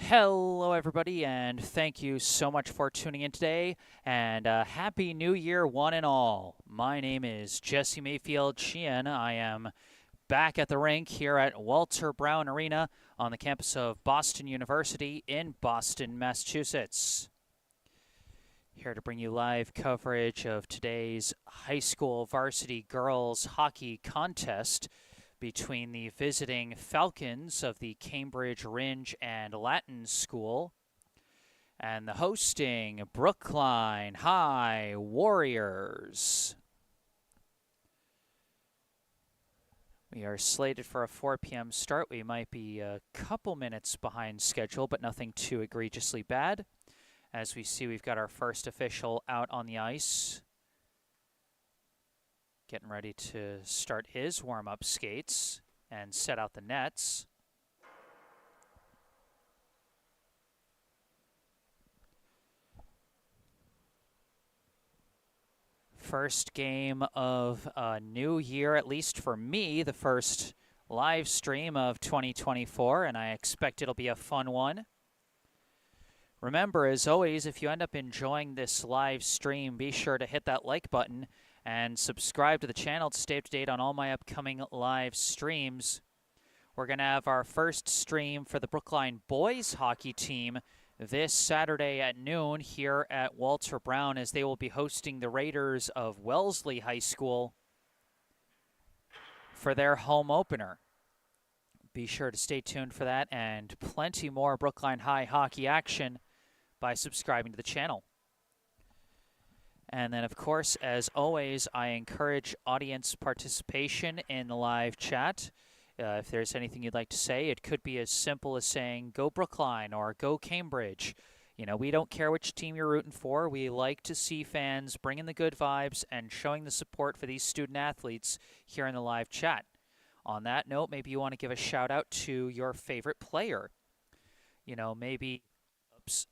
Hello, everybody, and thank you so much for tuning in today. And Happy New Year, one and all. My name is Jesse Mayfield-Sheehan. I am back at the rink here at Walter Brown Arena on the campus of Boston University in Boston, Massachusetts. Here to bring you live coverage of today's high school varsity girls hockey contest between the visiting Falcons of the Cambridge Rindge and Latin School and the hosting Brookline High Warriors. We are slated for a 4 p.m. start. We might be a couple minutes behind schedule, but nothing too egregiously bad. As we see, we've got our first official out on the ice, getting ready to start his warm-up skates and set out the nets. First game of a new year, at least for me, the first live stream of 2024, and I expect it'll be a fun one. Remember, as always, if you end up enjoying this live stream, be sure to hit that like button and subscribe to the channel to stay up to date on all my upcoming live streams. We're going to have our first stream for the Brookline boys hockey team this Saturday at noon here at Walter Brown, as they will be hosting the Raiders of Wellesley High School for their home opener. Be sure to stay tuned for that and plenty more Brookline High hockey action by subscribing to the channel. And then, of course, as always, I encourage audience participation in the live chat. If there's anything you'd like to say, it could be as simple as saying, go Brookline or go Cambridge. You know, we don't care which team you're rooting for. We like to see fans bringing the good vibes and showing the support for these student athletes here in the live chat. On that note, maybe you want to give a shout out to your favorite player. You know, maybe, oops,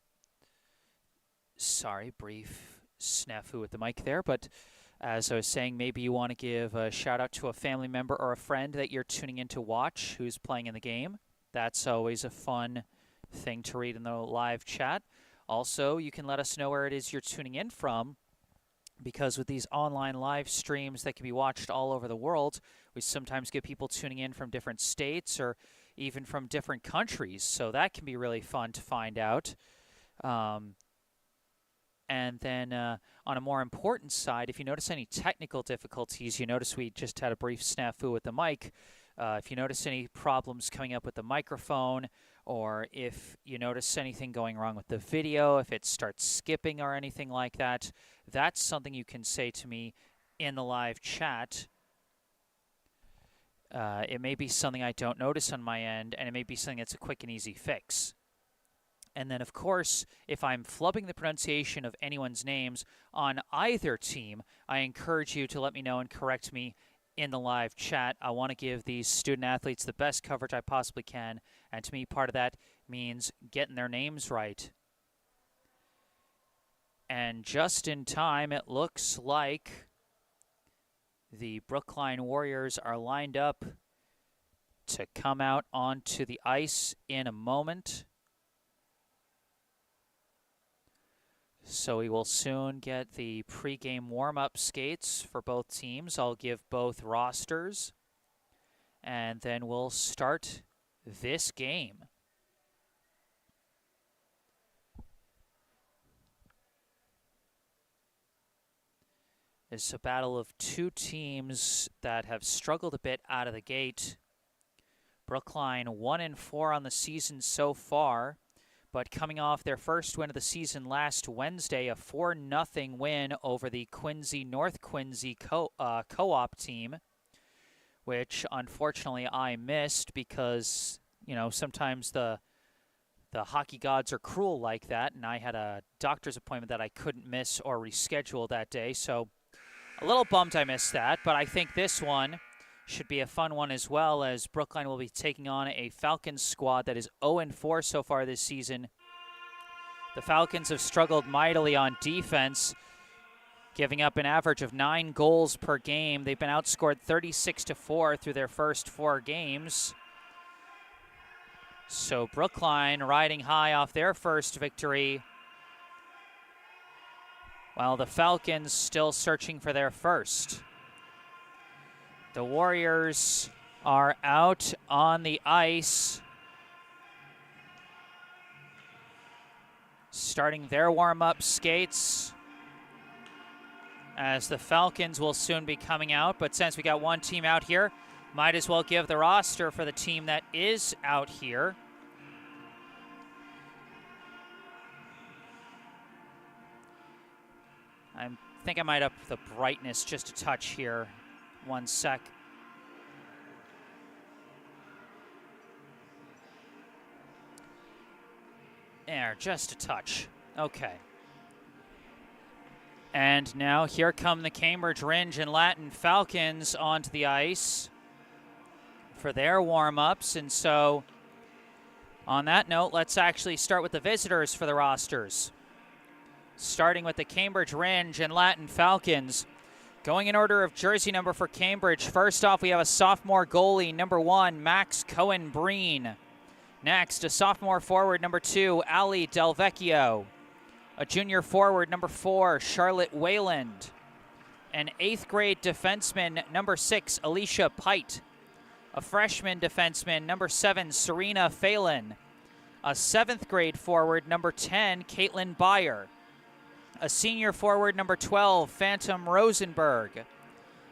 sorry, brief snafu with the mic there, but as I was saying, maybe you want to give a shout out to a family member or a friend that you're tuning in to watch who's playing in the game. That's always a fun thing to read in the live chat. Also, you can let us know where it is you're tuning in from, because with these online live streams that can be watched all over the world, we sometimes get people tuning in from different states or even from different countries, so that can be really fun to find out. And then on a more important side, if you notice any technical difficulties, you notice we just had a brief snafu with the mic. If you notice any problems coming up with the microphone, or if you notice anything going wrong with the video, if it starts skipping or anything like that, that's something you can say to me in the live chat. It may be something I don't notice on my end, and it may be something that's a quick and easy fix. And then, of course, if I'm flubbing the pronunciation of anyone's names on either team, I encourage you to let me know and correct me in the live chat. I want to give these student athletes the best coverage I possibly can, and to me, part of that means getting their names right. And just in time, it looks like the Brookline Warriors are lined up to come out onto the ice in a moment. So we will soon get the pregame warm-up skates for both teams. I'll give both rosters, and then we'll start this game. It's a battle of two teams that have struggled a bit out of the gate. Brookline 1-4 on the season so far, but coming off their first win of the season last Wednesday, a 4-0 win over the North Quincy co-op team, which unfortunately I missed because, you know, sometimes the hockey gods are cruel like that, and I had a doctor's appointment that I couldn't miss or reschedule that day, so a little bummed I missed that, but I think this one should be a fun one as well, as Brookline will be taking on a Falcons squad that is 0-4 so far this season. The Falcons have struggled mightily on defense, giving up an average of 9 goals per game. They've been outscored 36-4 through their first 4 games. So Brookline riding high off their first victory, while the Falcons still searching for their first. The Warriors are out on the ice, starting their warm-up skates, as the Falcons will soon be coming out. But since we got one team out here, might as well give the roster for the team that is out here. I think I might up the brightness just a touch here. One sec. There, just a touch. Okay. And now here come the Cambridge Rindge and Latin Falcons onto the ice for their warm-ups. And so, on that note, let's actually start with the visitors for the rosters. Starting with the Cambridge Rindge and Latin Falcons. Going in order of jersey number for Cambridge, first off we have a sophomore goalie, number 1, Max Cohen-Breen. Next, a sophomore forward, number 2, Ali Delvecchio. A junior forward, number 4, Charlotte Wayland. An 8th grade defenseman, number 6, Alicia Pite. A freshman defenseman, number 7, Serena Phelan. A 7th grade forward, number 10, Caitlin Byer. A senior forward, number 12, Phantom Rosenberg.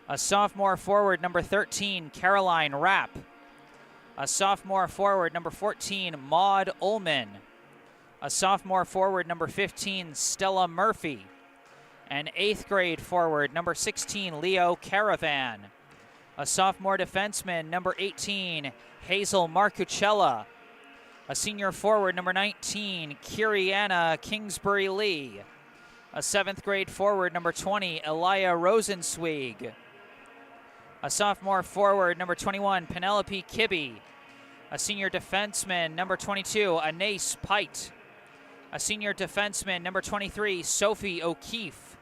A sophomore forward, number 13, Caroline Rapp. A sophomore forward, number 14, Maud Ullman. A sophomore forward, number 15, Stella Murphy. An 8th grade forward, number 16, Leo Caravan. A sophomore defenseman, number 18, Hazel Marcucella. A senior forward, number 19, Kiriana Kingsbury Lee. A 7th grade forward, number 20, Elia Rosenzweig. A sophomore forward, number 21, Penelope Kibbe. A senior defenseman, number 22, Anais Pite. A senior defenseman, number 23, Sophie O'Keefe.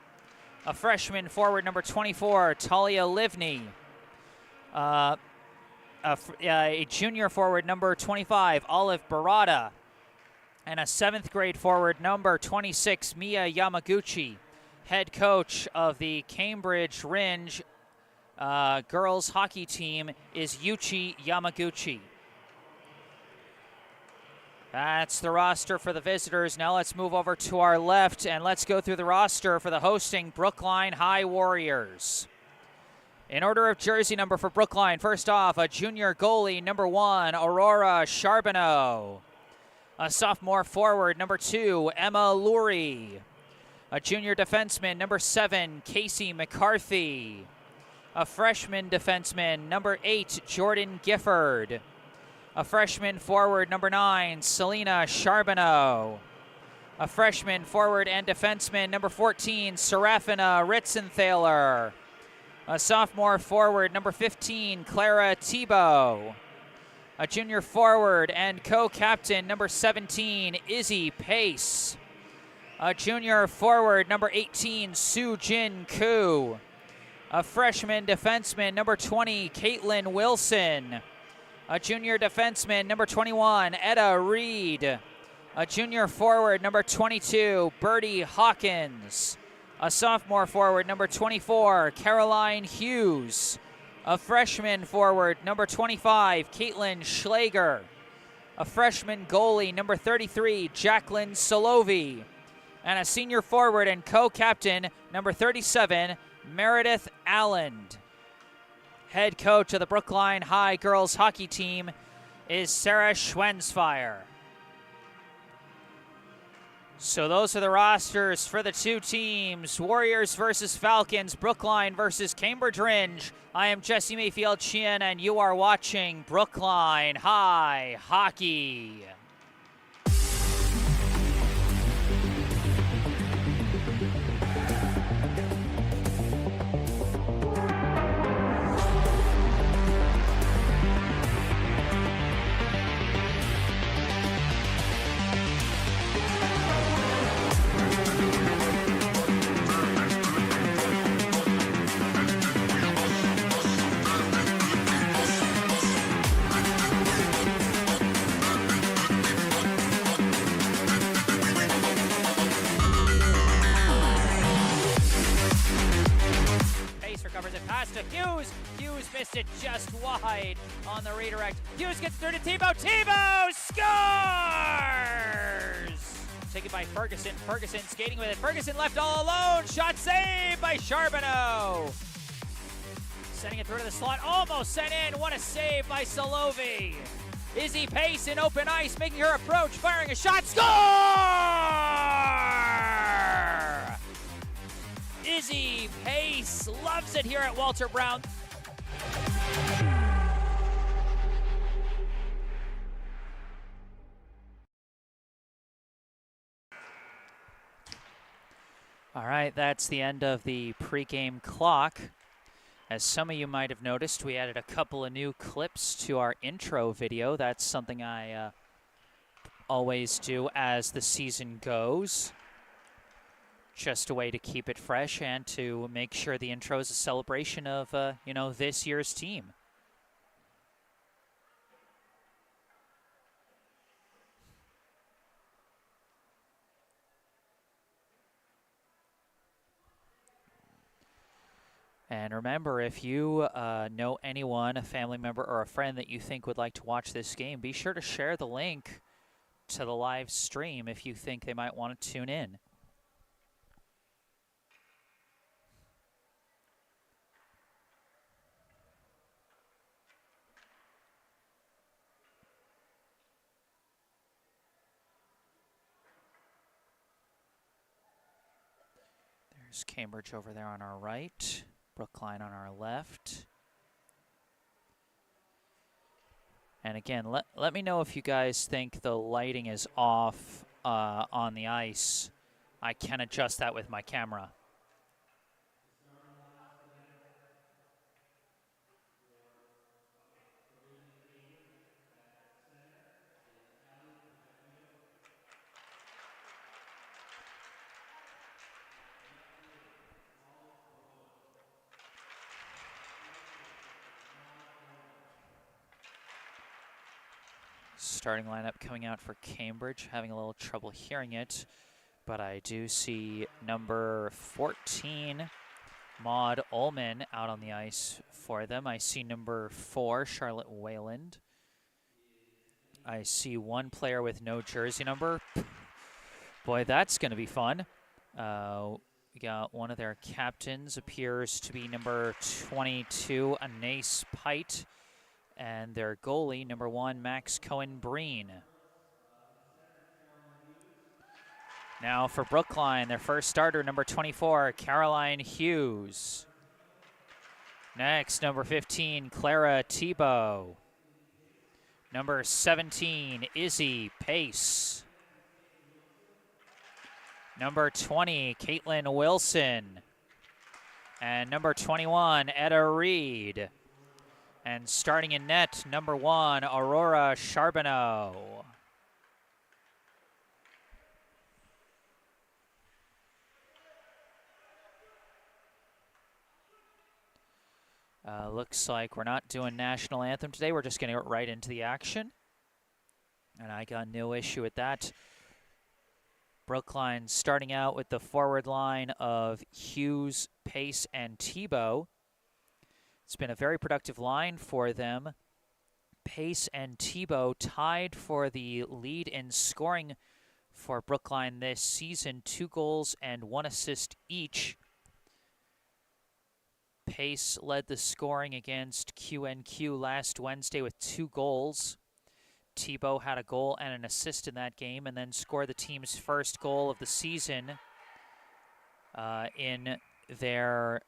A freshman forward, number 24, Talia Livney. A junior forward, number 25, Olive Barada. And a 7th grade forward, number 26, Mia Yamaguchi. Head coach of the Cambridge Rindge girls hockey team is Yuchi Yamaguchi. That's the roster for the visitors. Now let's move over to our left and let's go through the roster for the hosting Brookline High Warriors. In order of jersey number for Brookline, first off, a junior goalie, number 1, Aurora Charbonneau. A sophomore forward, number 2, Emma Lurie. A junior defenseman, number 7, Casey McCarthy. A freshman defenseman, number 8, Jordan Gifford. A freshman forward, number 9, Selena Charbonneau. A freshman forward and defenseman, number 14, Serafina Ritzenthaler. A sophomore forward, number 15, Clara Thibault. A junior forward and co-captain, number 17, Izzy Pace. A junior forward, number 18, Soo Jin Koo. A freshman defenseman, number 20, Caitlin Wilson. A junior defenseman, number 21, Etta Reed. A junior forward, number 22, Birdie Hawkins. A sophomore forward, number 24, Caroline Hughes. A freshman forward, number 25, Caitlin Schlager. A freshman goalie, number 33, Jacqueline Solovi. And a senior forward and co-captain, number 37, Meredith Alland. Head coach of the Brookline High girls hockey team is Sarah Schwensfire. So those are the rosters for the two teams. Warriors versus Falcons, Brookline versus Cambridge Rindge. I am Jesse Mayfield-Sheehan, and you are watching Brookline High Hockey. pass to Hughes. Hughes missed it just wide on the redirect. Hughes gets through to Tebow. Tebow scores! Taken by Ferguson. Ferguson skating with it. Ferguson left all alone. Shot saved by Charbonneau. Sending it through to the slot. Almost sent in. What a save by Solovi. Izzy Pace in open ice, making her approach, firing a shot. Score! Izzy Pace loves it here at Walter Brown. All right, that's the end of the pregame clock. As some of you might have noticed, we added a couple of new clips to our intro video. That's something I always do as the season goes. Just a way to keep it fresh and to make sure the intro is a celebration of, this year's team. And remember, if you know anyone, a family member or a friend that you think would like to watch this game, be sure to share the link to the live stream if you think they might want to tune in. There's Cambridge over there on our right. Brookline on our left. And again, let me know if you guys think the lighting is off on the ice. I can adjust that with my camera. Starting lineup coming out for Cambridge, having a little trouble hearing it, but I do see number 14, Maud Ullman, out on the ice for them. I see number 4, Charlotte Wayland. I see one player with no jersey number. Boy, that's going to be fun. We got one of their captains, appears to be number 22, Anais Pite. And their goalie, number 1, Max Cohen-Breen. Now for Brookline, their first starter, number 24, Caroline Hughes. Next, number 15, Clara Tebow. Number 17, Izzy Pace. Number 20, Caitlin Wilson. And number 21, Etta Reed. And starting in net, number 1, Aurora Charbonneau. Looks like we're not doing national anthem today. We're just going to get right into the action. And I got no issue with that. Brookline starting out with the forward line of Hughes, Pace, and Tebow. It's been a very productive line for them. Pace and Tebow tied for the lead in scoring for Brookline this season, 2 goals and 1 assist each. Pace led the scoring against QNQ last Wednesday with 2 goals. Tebow had a goal and an assist in that game and then scored the team's first goal of the season in their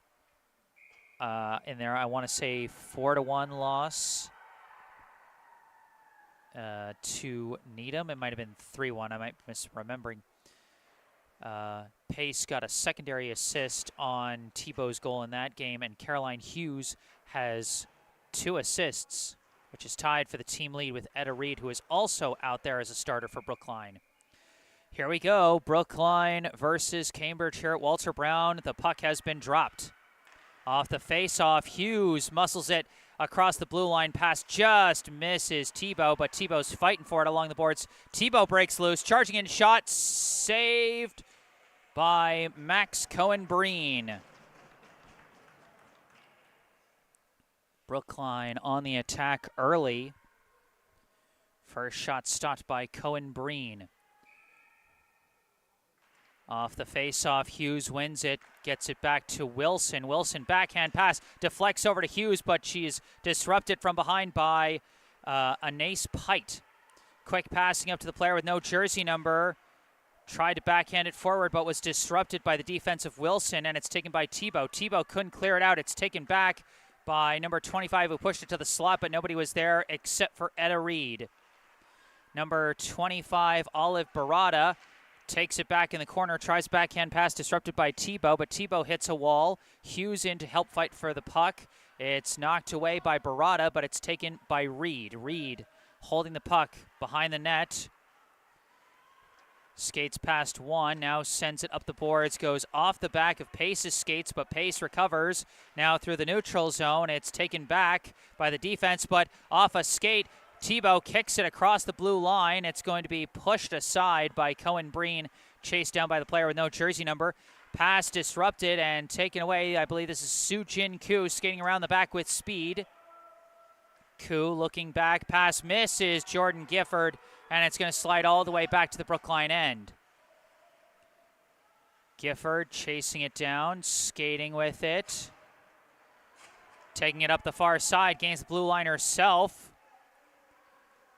I want to say 4-1 loss to Needham. It might have been 3-1. I might be misremembering. Pace got a secondary assist on Tebow's goal in that game, and Caroline Hughes has 2 assists, which is tied for the team lead with Etta Reed, who is also out there as a starter for Brookline. Here we go, Brookline versus Cambridge here at Walter Brown. The puck has been dropped. Off the face-off, Hughes muscles it across the blue line pass, just misses Tebow, but Tebow's fighting for it along the boards. Tebow breaks loose, charging in shot, saved by Max Cohen-Breen. Brookline on the attack early. First shot stopped by Cohen Breen. Off the face-off, Hughes wins it, gets it back to Wilson. Wilson backhand pass, deflects over to Hughes, but she is disrupted from behind by Anais Pite. Quick passing up to the player with no jersey number. Tried to backhand it forward, but was disrupted by the defense of Wilson, and it's taken by Tebow. Tebow couldn't clear it out. It's taken back by number 25, who pushed it to the slot, but nobody was there except for Etta Reed. Number 25, Olive Barada, takes it back in the corner, tries backhand pass, disrupted by Tebow, but Tebow hits a wall. Hughes in to help fight for the puck. It's knocked away by Barada, but it's taken by Reed. Reed holding the puck behind the net. Skates past one, now sends it up the boards, goes off the back of Pace's skates, but Pace recovers. Now through the neutral zone, it's taken back by the defense, but off a skate, Tebow kicks it across the blue line. It's going to be pushed aside by Cohen Breen, chased down by the player with no jersey number. Pass disrupted and taken away. I believe this is Soo-Jin Koo skating around the back with speed. Koo looking back, pass misses Jordan Gifford, and it's going to slide all the way back to the Brookline end. Gifford chasing it down, skating with it. Taking it up the far side, gains the blue line herself.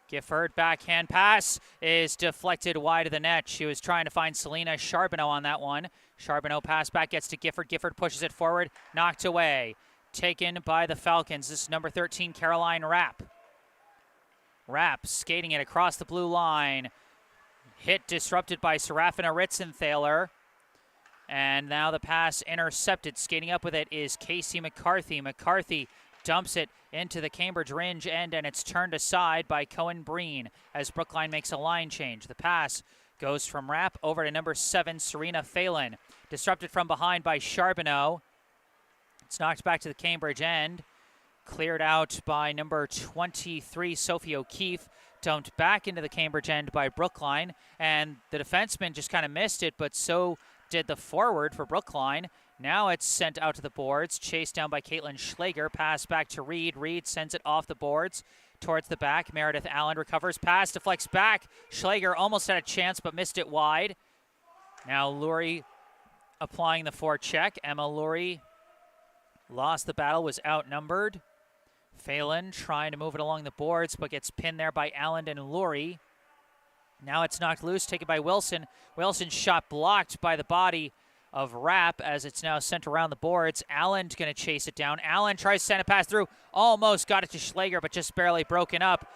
Gifford, backhand pass, is deflected wide of the net. She was trying to find Selena Charbonneau on that one. Charbonneau pass back, gets to Gifford. Gifford pushes it forward, knocked away. Taken by the Falcons. This is number 13, Caroline Rapp. Rapp skating it across the blue line. Hit disrupted by Serafina Ritzenthaler. And now the pass intercepted. Skating up with it is Casey McCarthy. McCarthy dumps it into the Cambridge Rindge end, and it's turned aside by Cohen Breen as Brookline makes a line change. The pass goes from Rapp over to number 7, Serena Phelan. Disrupted from behind by Charbonneau. It's knocked back to the Cambridge end. Cleared out by number 23, Sophie O'Keefe. Dumped back into the Cambridge end by Brookline. And the defenseman just kind of missed it, but so did the forward for Brookline. Now it's sent out to the boards. Chased down by Caitlin Schlager. Pass back to Reed. Reed sends it off the boards towards the back. Meredith Allen recovers. Pass deflects back. Schlager almost had a chance, but missed it wide. Now Lurie applying the forecheck. Emma Lurie lost the battle, was outnumbered. Phelan trying to move it along the boards, but gets pinned there by Allen and Lurie. Now it's knocked loose, taken by Wilson. Wilson's shot blocked by the body of Rapp as it's now sent around the boards. Allen's going to chase it down. Allen tries to send a pass through. Almost got it to Schlager, but just barely broken up.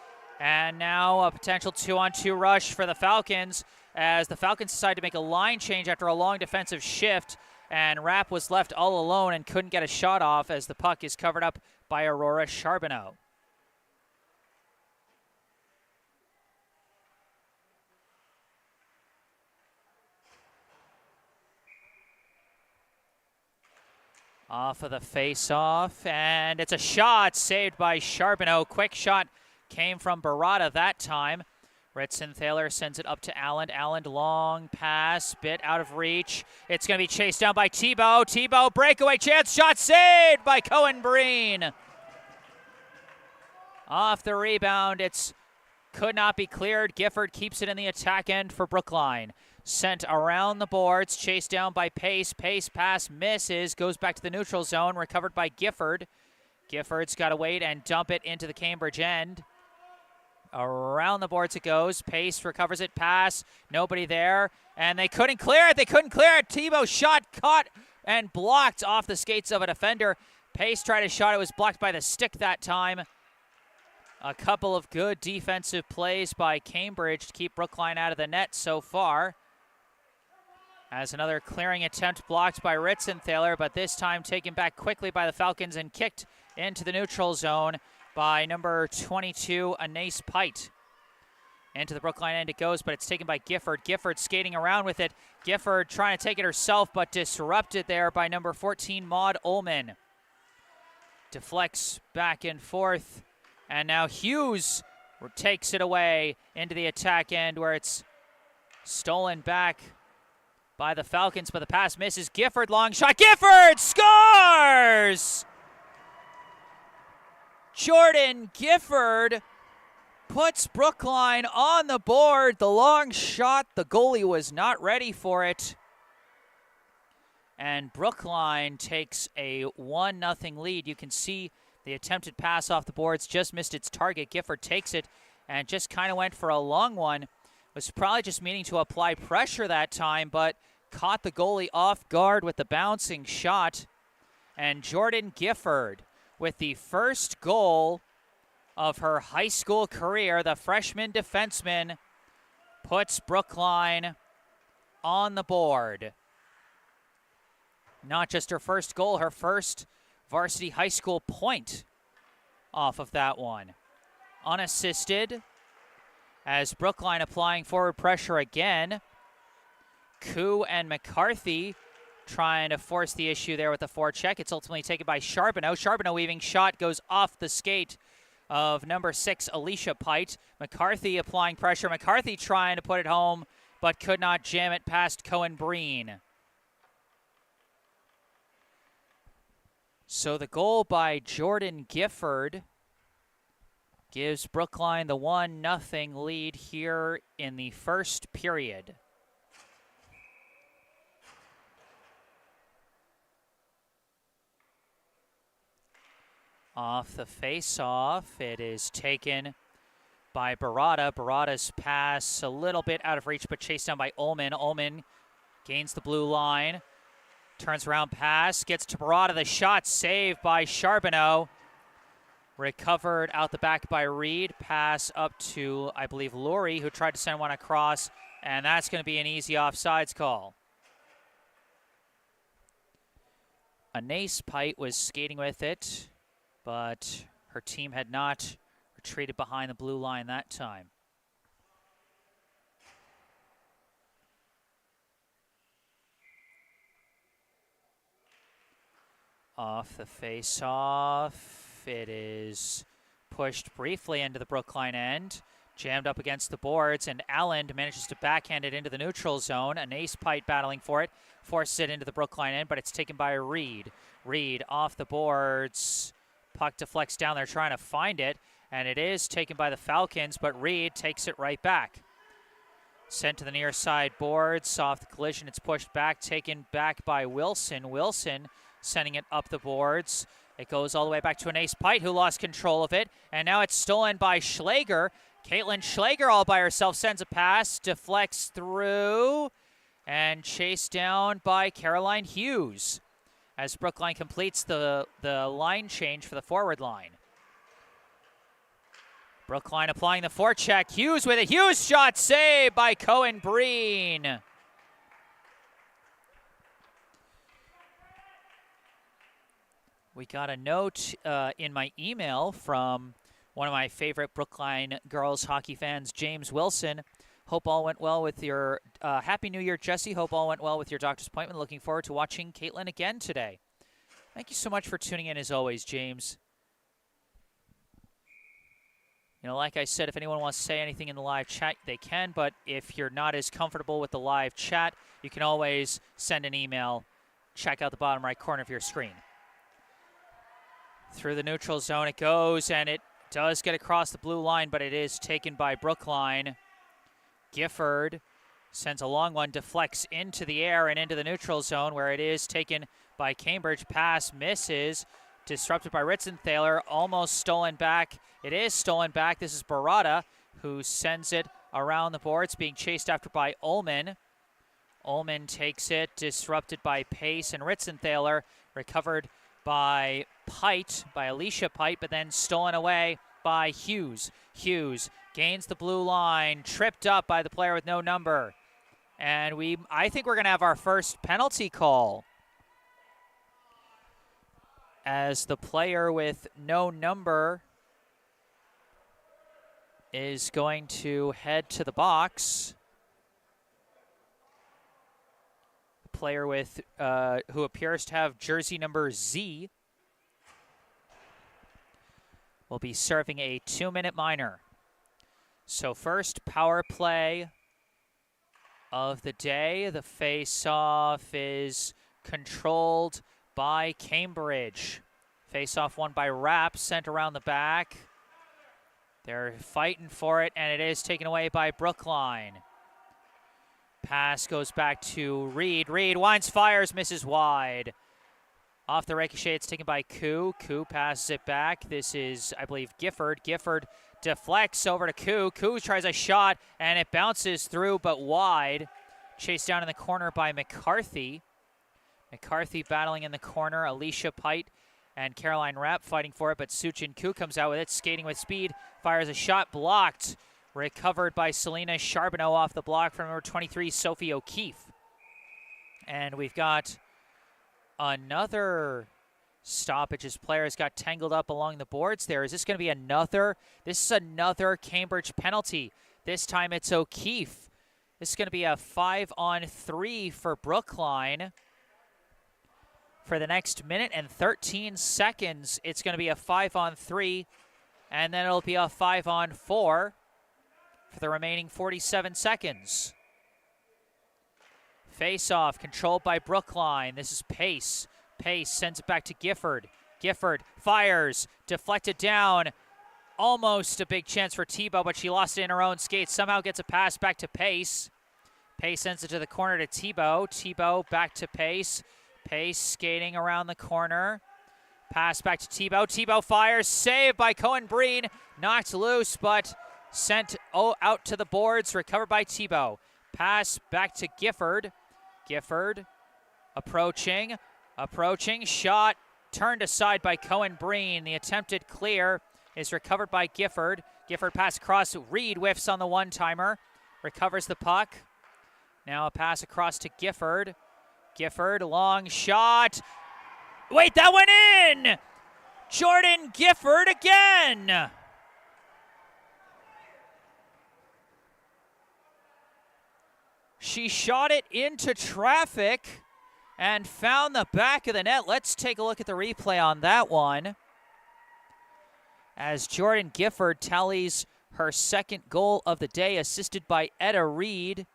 And now a potential 2-on-2 rush for the Falcons as the Falcons decide to make a line change after a long defensive shift. And Rapp was left all alone and couldn't get a shot off as the puck is covered up by Aurora Charbonneau. Off of the face-off, and it's a shot saved by Charbonneau. Quick shot came from Barada that time. Ritzenthaler sends it up to Allen. Allen, long pass, bit out of reach. It's going to be chased down by Tebow. Tebow, breakaway chance, shot saved by Cohen Breen. Off the rebound, it's could not be cleared. Gifford keeps it in the attack end for Brookline. Sent around the boards, chased down by Pace. Pace pass misses, goes back to the neutral zone, recovered by Gifford. Gifford's got to wait and dump it into the Cambridge end. Around the boards it goes. Pace recovers it. Pass. Nobody there. And they couldn't clear it. They couldn't clear it. Tebow shot caught and blocked off the skates of a defender. Pace tried a shot. It was blocked by the stick that time. A couple of good defensive plays by Cambridge to keep Brookline out of the net so far. As another clearing attempt blocked by Ritzenthaler, but this time taken back quickly by the Falcons and kicked into the neutral zone by number 22, Anais Pite. Into the Brookline end it goes, but it's taken by Gifford. Gifford skating around with it. Gifford trying to take it herself, but disrupted there by number 14, Maud Ullman. Deflects back and forth, and now Hughes takes it away into the attack end where it's stolen back by the Falcons, but the pass misses. Gifford, long shot. Gifford scores! Jordan Gifford puts Brookline on the board. The long shot, the goalie was not ready for it. And Brookline takes a 1-0 lead. You can see the attempted pass off the boards just missed its target. Gifford takes it and just kind of went for a long one. Was probably just meaning to apply pressure that time, but caught the goalie off guard with the bouncing shot. And Jordan Gifford with the first goal of her high school career, the freshman defenseman, puts Brookline on the board. Not just her first goal, her first varsity high school point off of that one. Unassisted, as Brookline applying forward pressure again. Koo and McCarthy trying to force the issue there with the forecheck. It's ultimately taken by Charbonneau. Charbonneau weaving shot goes off the skate of number 6, Alicia Pite. McCarthy applying pressure. McCarthy trying to put it home, but could not jam it past Cohen Breen. So the goal by Jordan Gifford gives Brookline the 1-0 lead here in the first period. Off the face-off, it is taken by Barada. Barada's pass a little bit out of reach, but chased down by Ullman. Ullman gains the blue line, turns around pass, gets to Barada. The shot saved by Charbonneau. Recovered out the back by Reed. Pass up to, I believe, Laurie, who tried to send one across, and that's going to be an easy offsides call. Anais Pite was skating with it, but her team had not retreated behind the blue line that time. Off the face-off, it is pushed briefly into the Brookline end, jammed up against the boards, and Allen manages to backhand it into the neutral zone. Anais Pite battling for it, forces it into the Brookline end, but it's taken by Reed. Reed off the boards. Puck deflects down there trying to find it, and it is taken by the Falcons, but Reed takes it right back. Sent to the near side boards, off the collision, it's pushed back, taken back by Wilson. Wilson sending it up the boards. It goes all the way back to Anais Pite, who lost control of it, and now it's stolen by Schlager. Caitlin Schlager all by herself sends a pass, deflects through, and chased down by Caroline Hughes as Brookline completes the line change for the forward line. Brookline applying the forecheck. Hughes with a Hughes shot saved by Cohen Breen. We got a note in my email from one of my favorite Brookline girls hockey fans, James Wilson. Hope all went well with your Happy New Year, Jesse. Hope all went well with your doctor's appointment. Looking forward to watching Caitlin again today. Thank you so much for tuning in as always, James. You know, like I said, if anyone wants to say anything in the live chat, they can. But if you're not as comfortable with the live chat, you can always send an email. Check out the bottom right corner of your screen. Through the neutral zone it goes, and it does get across the blue line, but it is taken by Brookline. Gifford sends a long one, deflects into the air and into the neutral zone, where it is taken by Cambridge. Pass misses, disrupted by Ritzenthaler, almost stolen back. It is stolen back. This is Barada, who sends it around the boards, being chased after by Ullman. Ullman takes it, disrupted by Pace and Ritzenthaler, recovered by Pite, by Alicia Pite, but then stolen away by Hughes. Hughes gains the blue line, tripped up by the player with no number. And I think we're going to have our first penalty call, as the player with no number is going to head to the box. The player with who appears to have jersey number Z will be serving a 2-minute minor. So first power play of the day. The face-off is controlled by Cambridge. Face-off won by Rapp, sent around the back. They're fighting for it, and it is taken away by Brookline. Pass goes back to Reed. Reed winds, fires, misses wide. Off the ricochet, it's taken by Koo. Koo passes it back. This is, I believe, Gifford. Gifford deflects over to Koo. Koo tries a shot, and it bounces through, but wide. Chased down in the corner by McCarthy. McCarthy battling in the corner. Alicia Pite and Caroline Rapp fighting for it, but Suchin Koo comes out with it, skating with speed, fires a shot, blocked. Recovered by Selena Charbonneau off the block from number 23, Sophie O'Keefe. And we've got another stoppage as players got tangled up along the boards there. Is this going to be another? This is another Cambridge penalty. This time it's O'Keefe. This is going to be a 5-on-3 for Brookline. For the next minute and 13 seconds, it's going to be a 5-on-3, and then it'll be a 5-on-4 for the remaining 47 seconds. Face-off controlled by Brookline. This is Pace. Pace sends it back to Gifford. Gifford fires, deflected down. Almost a big chance for Tebow, but she lost it in her own skates. Somehow gets a pass back to Pace. Pace sends it to the corner to Tebow. Tebow back to Pace. Pace skating around the corner. Pass back to Tebow. Tebow fires, saved by Cohen Breen. Knocked loose, but sent out to the boards. Recovered by Tebow. Pass back to Gifford. Gifford approaching. Shot turned aside by Cohen Breen. The attempted clear is recovered by Gifford. Gifford pass across. Reed whiffs on the one-timer. Recovers the puck. Now a pass across to Gifford. Gifford, long shot. Wait, that went in! Jordan Gifford again! She shot it into traffic and found the back of the net. Let's take a look at the replay on that one. As Jordan Gifford tallies her second goal of the day, assisted by Etta Reed.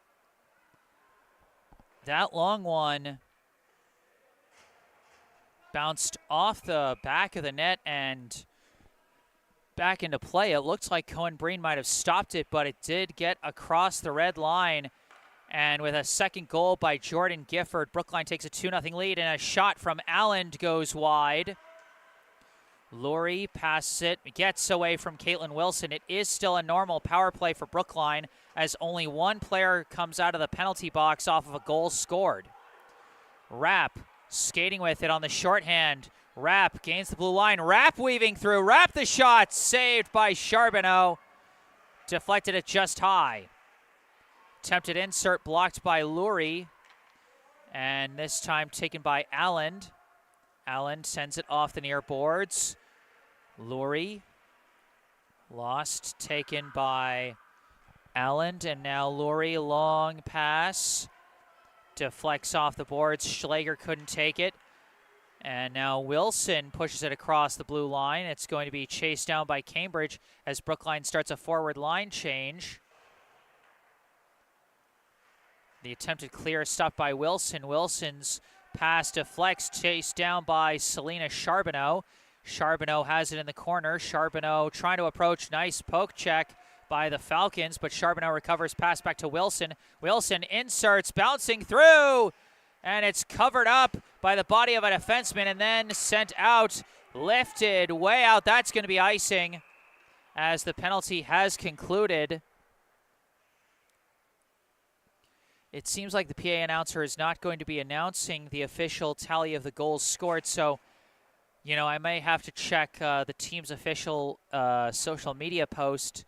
That long one bounced off the back of the net and back into play. It looks like Cohen Breen might have stopped it, but it did get across the red line. And with a second goal by Jordan Gifford, Brookline takes a 2-0 lead, and a shot from Allen goes wide. Laurie passes it, gets away from Caitlin Wilson. It is still a normal power play for Brookline, as only one player comes out of the penalty box off of a goal scored. Rapp skating with it on the shorthand. Rapp gains the blue line. Rapp weaving through. Rapp the shot, saved by Charbonneau. Deflected it just high. Attempted insert blocked by Lurie. And this time taken by Allen. Allen sends it off the near boards. Lurie lost, taken by Allen, and now Lurie, long pass. Deflects off the boards. Schlager couldn't take it. And now Wilson pushes it across the blue line. It's going to be chased down by Cambridge as Brookline starts a forward line change. The attempted clear stopped by Wilson. Wilson's pass deflects, chased down by Selena Charbonneau. Charbonneau has it in the corner. Charbonneau trying to approach. Nice poke check by the Falcons, but Charbonneau recovers, pass back to Wilson. Wilson inserts, bouncing through, and it's covered up by the body of a defenseman and then sent out, lifted way out. That's going to be icing as the penalty has concluded. It seems like the PA announcer is not going to be announcing the official tally of the goals scored, so, you know, I may have to check the team's official social media post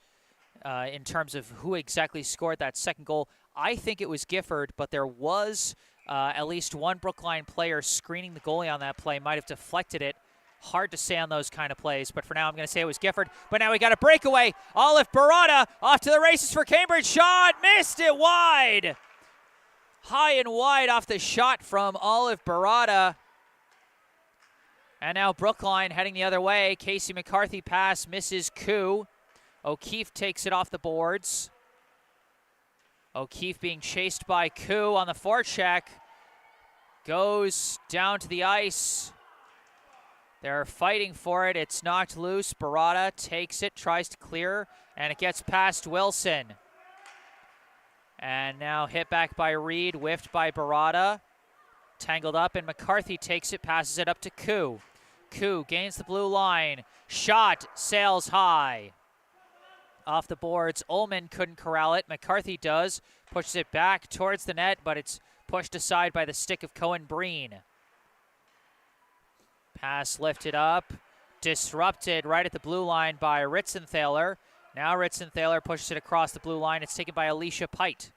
in terms of who exactly scored that second goal. I think it was Gifford, but there was at least one Brookline player screening the goalie on that play, might have deflected it. Hard to say on those kind of plays, but for now I'm going to say it was Gifford. But now we got a breakaway. Olive Barada off to the races for Cambridge. Shot, missed it wide. High and wide off the shot from Olive Barada. And now Brookline heading the other way. Casey McCarthy pass, misses Koo. O'Keefe takes it off the boards. O'Keefe being chased by Koo on the forecheck. Goes down to the ice. They're fighting for it. It's knocked loose. Barada takes it, tries to clear, and it gets past Wilson. And now hit back by Reed, whiffed by Barada. Tangled up, and McCarthy takes it, passes it up to Koo. Koo gains the blue line. Shot sails high. Off the boards. Ullman couldn't corral it. McCarthy does. Pushes it back towards the net, but it's pushed aside by the stick of Cohen Breen. Pass lifted up. Disrupted right at the blue line by Ritzenthaler. Now Ritzenthaler pushes it across the blue line. It's taken by Alicia Pite.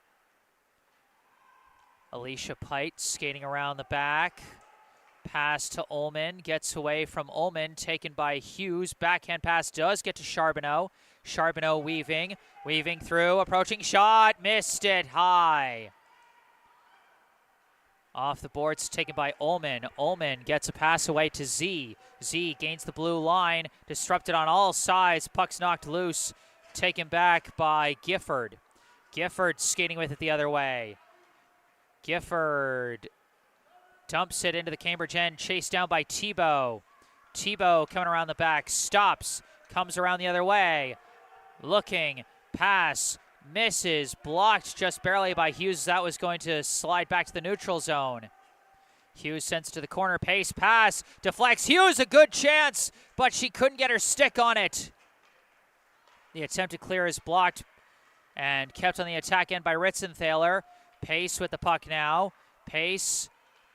Alicia Pite skating around the back. Pass to Ullman. Gets away from Ullman. Taken by Hughes. Backhand pass does get to Charbonneau. Charbonneau weaving. Weaving through. Approaching shot. Missed it high. Off the boards, taken by Ullman. Ullman gets a pass away to Z. Z gains the blue line. Disrupted on all sides. Puck's knocked loose. Taken back by Gifford. Gifford skating with it the other way. Gifford dumps it into the Cambridge end. Chased down by Thibault. Thibault coming around the back. Stops. Comes around the other way. Looking. Pass. Misses, blocked just barely by Hughes. That was going to slide back to the neutral zone. Hughes sends it to the corner. Pace pass, deflects. Hughes, a good chance, but she couldn't get her stick on it. The attempt to clear is blocked and kept on the attack end by Ritzenthaler. Pace with the puck now. Pace,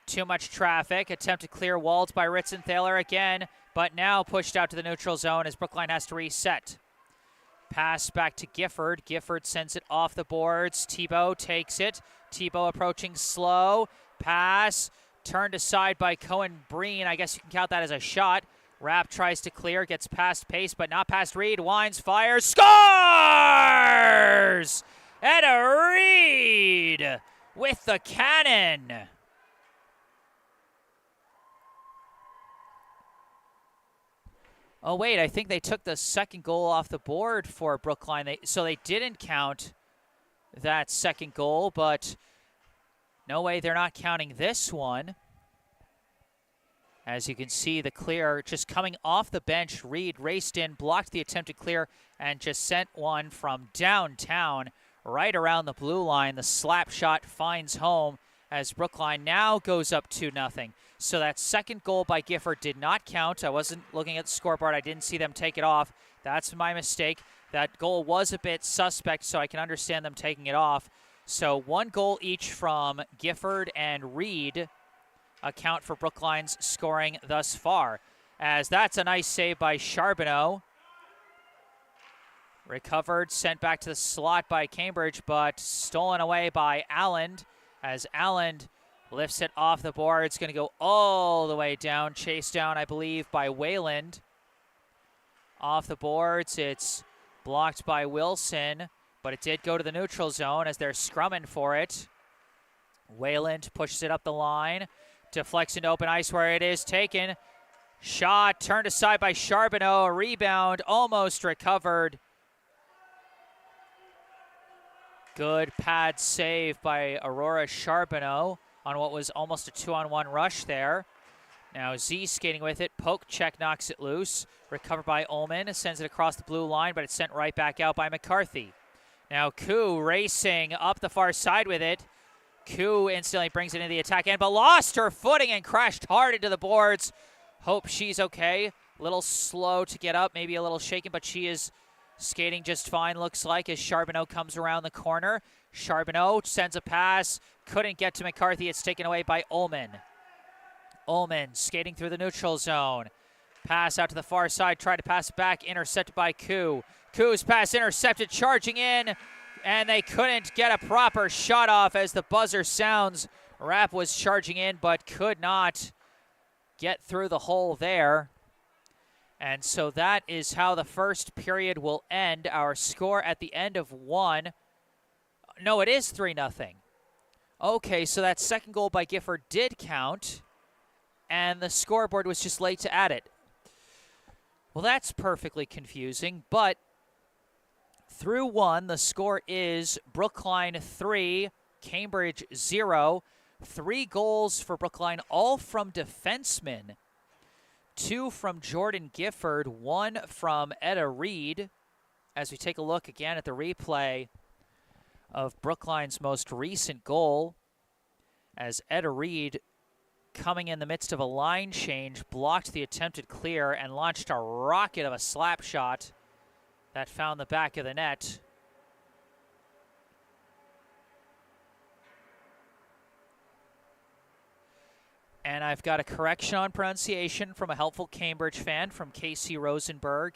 too much traffic. Attempt to clear, walled by Ritzenthaler again, but now pushed out to the neutral zone as Brookline has to reset. Pass back to Gifford. Gifford sends it off the boards. Thibault takes it. Thibault approaching slow. Pass. Turned aside by Cohen Breen. I guess you can count that as a shot. Rapp tries to clear. Gets past Pace, but not past Reed. Winds, fires, scores! Etta Reed with the cannon. Oh, wait, I think they took the second goal off the board for Brookline. So they didn't count that second goal, but no way they're not counting this one. As you can see, the clear just coming off the bench. Reed raced in, blocked the attempted clear, and just sent one from downtown right around the blue line. The slap shot finds home as Brookline now goes up 2-0. So that second goal by Gifford did not count. I wasn't looking at the scoreboard. I didn't see them take it off. That's my mistake. That goal was a bit suspect, so I can understand them taking it off. So one goal each from Gifford and Reed account for Brookline's scoring thus far. As that's a nice save by Charbonneau. Recovered, sent back to the slot by Cambridge, but stolen away by Allen. As Allen lifts it off the board. It's going to go all the way down. Chased down, I believe, by Wayland. Off the boards. It's blocked by Wilson, but it did go to the neutral zone as they're scrumming for it. Wayland pushes it up the line. Deflects into open ice where it is taken. Shot turned aside by Charbonneau. A rebound almost recovered. Good pad save by Aurora Charbonneau on what was almost a 2-on-1 rush there. Now Z skating with it. Poke check knocks it loose. Recovered by Ullman. Sends it across the blue line, but it's sent right back out by McCarthy. Now Koo racing up the far side with it. Koo instantly brings it into the attack end, but lost her footing and crashed hard into the boards. Hope she's okay. A little slow to get up, maybe a little shaken, but she is skating just fine, looks like, as Charbonneau comes around the corner. Charbonneau sends a pass. Couldn't get to McCarthy. It's taken away by Ullman. Ullman skating through the neutral zone. Pass out to the far side. Tried to pass it back. Intercepted by Koo. Koo's pass intercepted. Charging in. And they couldn't get a proper shot off as the buzzer sounds. Rapp was charging in but could not get through the hole there. And so that is how the first period will end. Our score at the end of 1. No, it is 3-0. Okay, so that second goal by Gifford did count, and the scoreboard was just late to add it. Well, that's perfectly confusing, but through 1, the score is Brookline 3, Cambridge 0. 3 goals for Brookline, all from defensemen. 2 from Jordan Gifford, 1 from Etta Reed. As we take a look again at the replay of Brookline's most recent goal, as Etta Reed, coming in the midst of a line change, blocked the attempted clear and launched a rocket of a slap shot that found the back of the net. And I've got a correction on pronunciation from a helpful Cambridge fan, from Casey Rosenberg.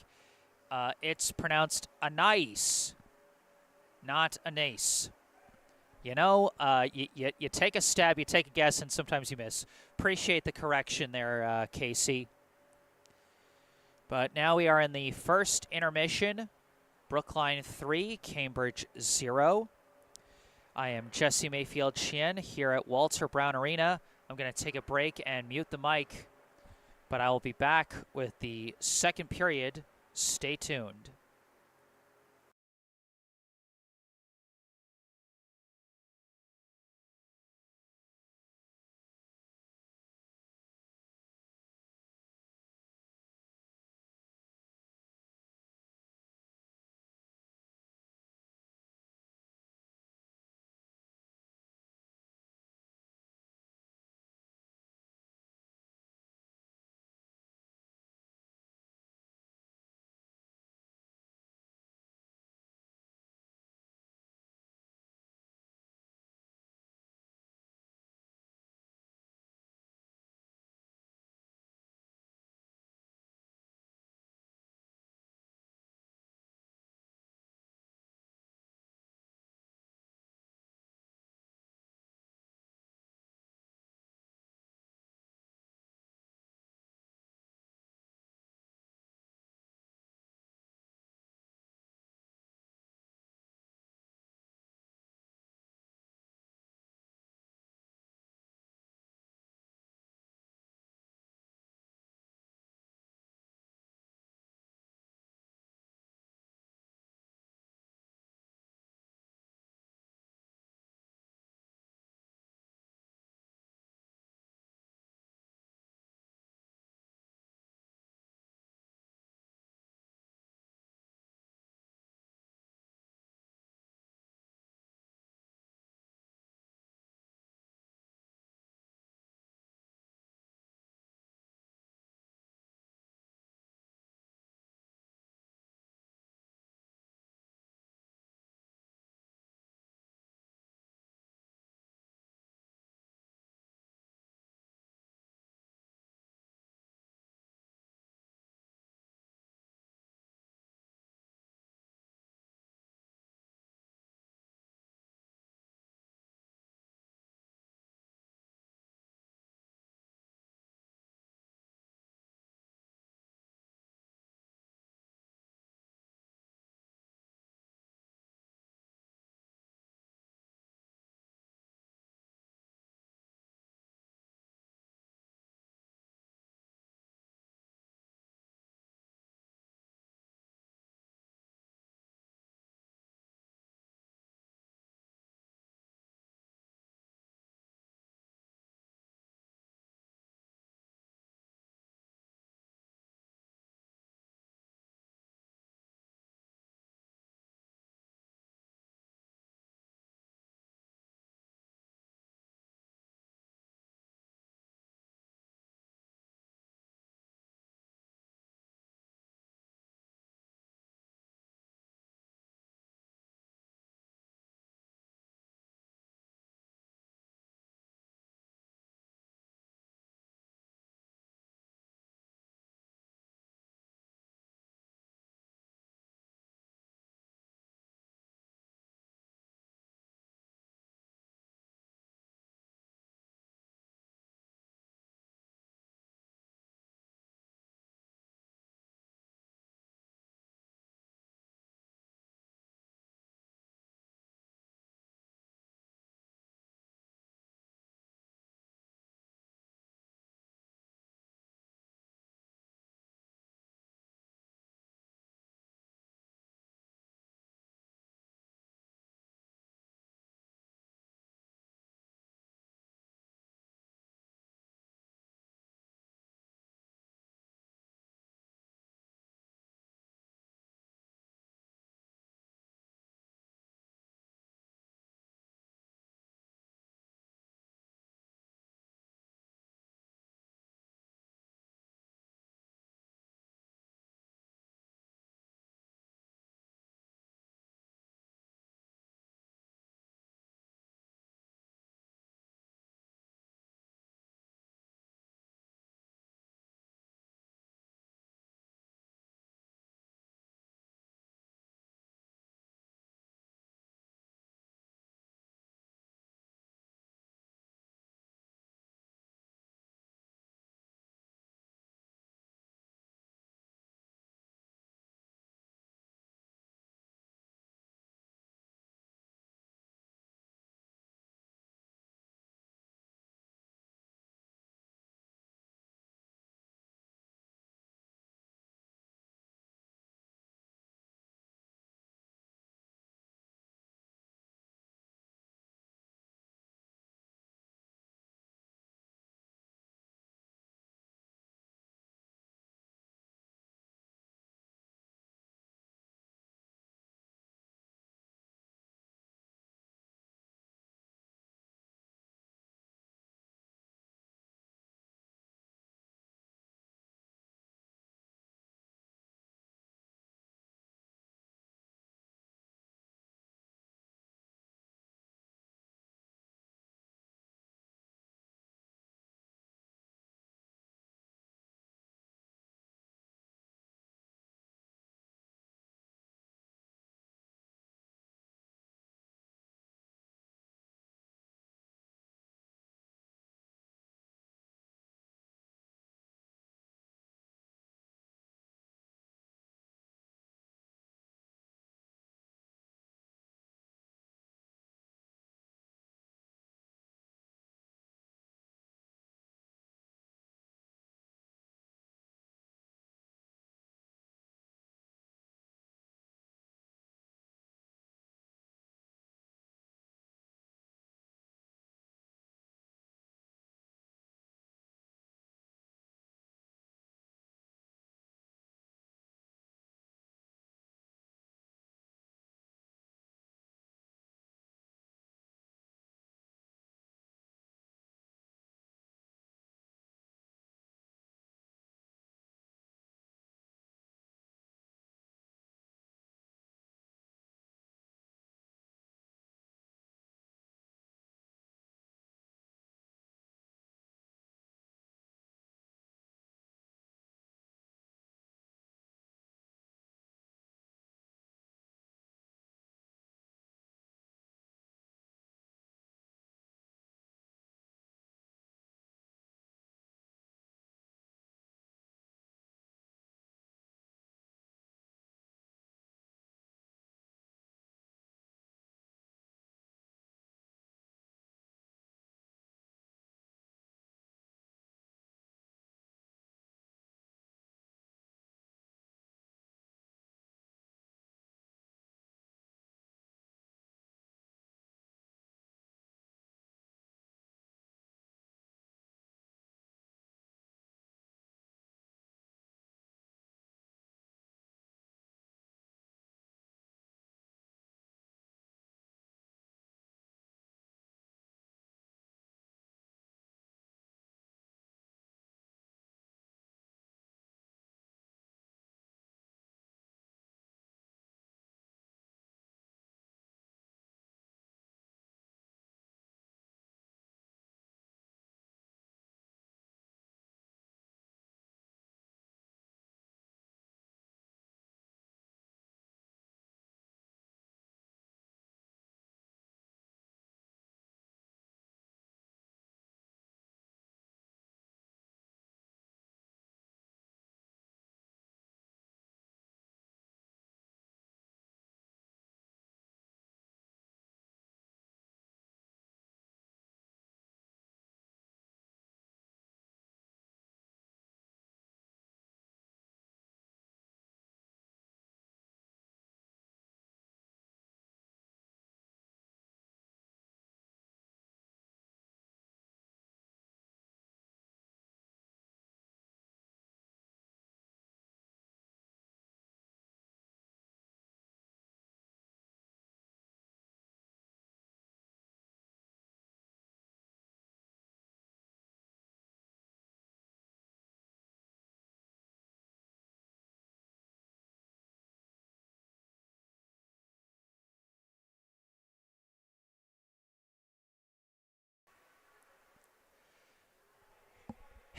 It's pronounced Anais, not Anais. You know, you take a stab, you take a guess, and sometimes you miss. Appreciate the correction there, Casey. But now we are in the first intermission. Brookline 3, Cambridge 0. I am Jesse Mayfield-Sheehan here at Walter Brown Arena. I'm going to take a break and mute the mic, but I will be back with the second period. Stay tuned.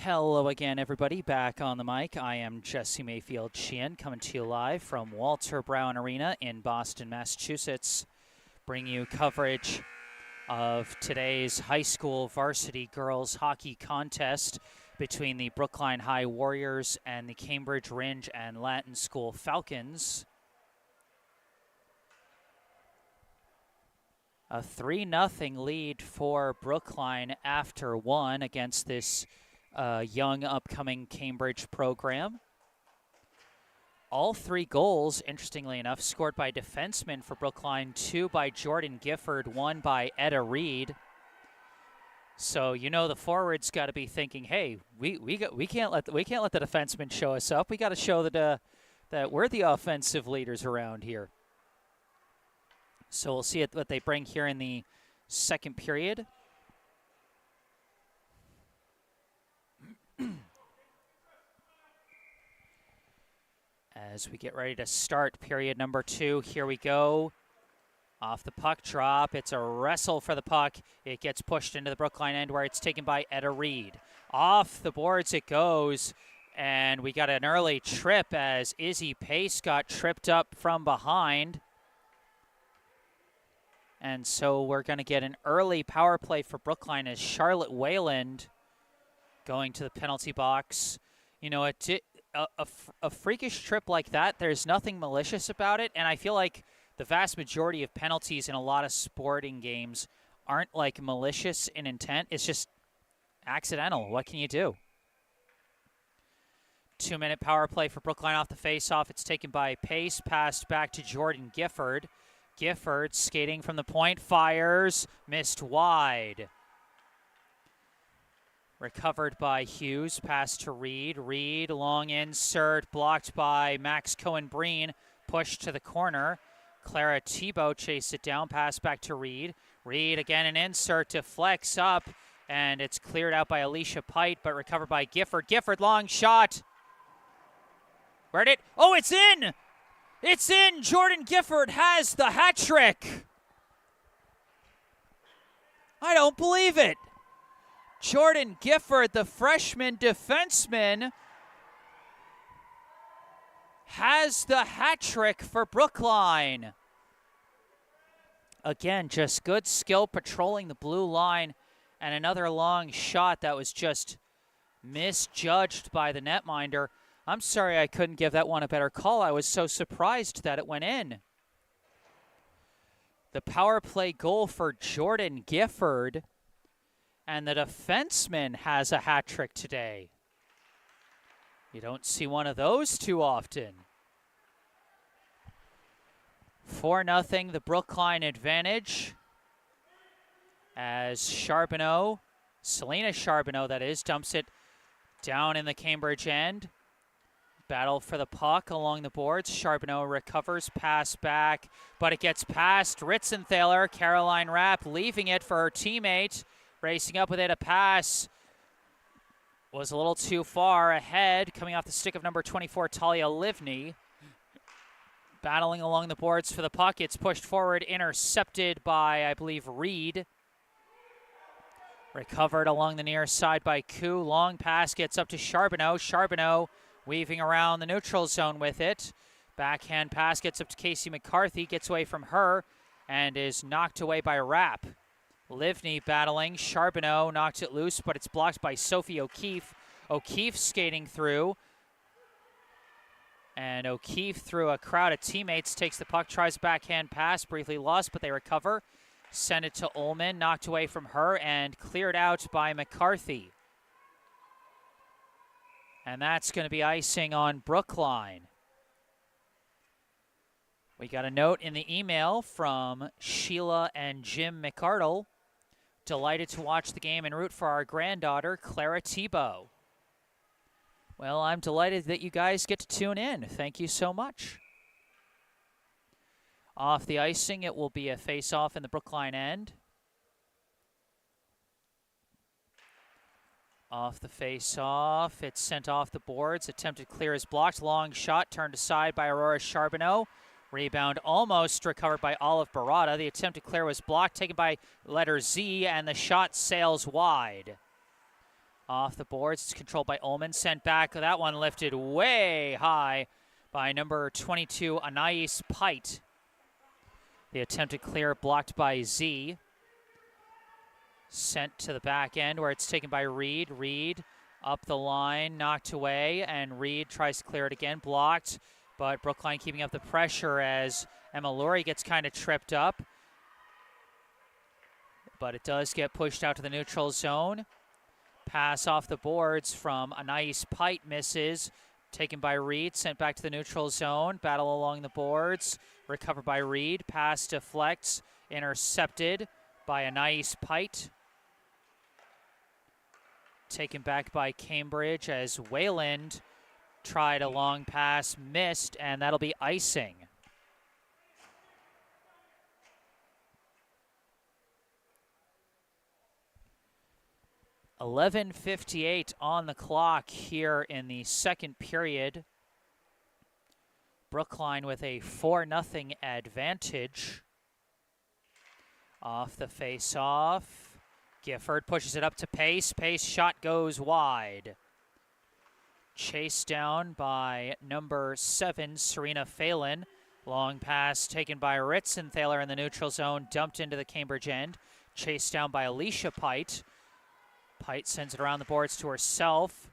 Hello again, everybody. Back on the mic. I am Jesse Mayfield-Sheehan, coming to you live from Walter Brown Arena in Boston, Massachusetts, bringing you coverage of today's high school varsity girls hockey contest between the Brookline High Warriors and the Cambridge Rindge and Latin School Falcons. A 3-0 lead for Brookline after one against this young upcoming Cambridge program. All three goals, interestingly enough, scored by defensemen for Brookline, 2 by Jordan Gifford, 1 by Etta Reed. So you know the forwards got to be thinking, hey, we can't let the defensemen show us up. We got to show that we're the offensive leaders around here. So we'll see what they bring here in the second period. As we get ready to start period number 2, here we go. Off the puck drop, it's a wrestle for the puck. It gets pushed into the Brookline end where it's taken by Etta Reed. Off the boards it goes, and we got an early trip as Izzy Pace got tripped up from behind. And so we're going to get an early power play for Brookline as Charlotte Wayland going to the penalty box. You know, a freakish trip like that, there's nothing malicious about it, and I feel like the vast majority of penalties in a lot of sporting games aren't like malicious in intent. It's just accidental. What can you do? 2-minute power play for Brookline off the face-off. It's taken by Pace, passed back to Jordan Gifford. Gifford skating from the point, fires, missed wide. Recovered by Hughes, pass to Reed. Reed, long insert, blocked by Max Cohen-Breen, pushed to the corner. Clara Tebow chased it down, pass back to Reed. Reed, again an insert, deflects up, and it's cleared out by Alicia Pite, but recovered by Gifford. Gifford, long shot. Where'd it? Oh, it's in! It's in! Jordan Gifford has the hat trick! I don't believe it! Jordan Gifford, the freshman defenseman, has the hat trick for Brookline. Again, just good skill patrolling the blue line, and another long shot that was just misjudged by the netminder. I'm sorry I couldn't give that one a better call. I was so surprised that it went in. The power play goal for Jordan Gifford. And the defenseman has a hat trick today. You don't see one of those too often. 4-0, the Brookline advantage. As Charbonneau, Selena Charbonneau that is, dumps it down in the Cambridge end. Battle for the puck along the boards. Charbonneau recovers, pass back, but it gets past Ritzenthaler. Caroline Rapp leaving it for her teammate. Racing up with it, a pass was a little too far ahead, coming off the stick of number 24, Talia Livney. Battling along the boards for the puck, it's pushed forward, intercepted by, I believe, Reed. Recovered along the near side by Koo. Long pass gets up to Charbonneau. Charbonneau weaving around the neutral zone with it. Backhand pass gets up to Casey McCarthy, gets away from her, and is knocked away by Rapp. Livney battling. Charbonneau knocks it loose, but it's blocked by Sophie O'Keefe. O'Keefe skating through. And O'Keefe, through a crowd of teammates, takes the puck, tries a backhand pass, briefly lost, but they recover. Send it to Ullman, knocked away from her, and cleared out by McCarthy. And that's going to be icing on Brookline. We got a note in the email from Sheila and Jim McArdle. Delighted to watch the game and root for our granddaughter, Clara Tebow. Well, I'm delighted that you guys get to tune in. Thank you so much. Off the icing, it will be a face-off in the Brookline end. Off the face-off, it's sent off the boards. Attempted clear is blocked. Long shot turned aside by Aurora Charbonneau. Rebound almost recovered by Olive Barada. The attempt to clear was blocked, taken by letter Z, and the shot sails wide. Off the boards, it's controlled by Ullman, sent back. That one lifted way high by number 22, Anais Pite. The attempted clear blocked by Z. Sent to the back end where it's taken by Reed. Reed up the line, knocked away, and Reed tries to clear it again, blocked, but Brookline keeping up the pressure as Emma Lurie gets kind of tripped up. But it does get pushed out to the neutral zone. Pass off the boards from Anais Pite misses. Taken by Reed, sent back to the neutral zone. Battle along the boards. Recovered by Reed. Pass deflects. Intercepted by Anais Pite. Taken back by Cambridge as Wayland tried a long pass, missed, and that'll be icing. .11:58 on the clock here in the second period. Brookline with a 4-0 advantage. Off the face-off. Gifford pushes it up to Pace. Pace shot goes wide. Chased down by number 7, Serena Phelan. Long pass taken by Ritzenthaler in the neutral zone, dumped into the Cambridge end. Chased down by Alicia Pite. Pite sends it around the boards to herself.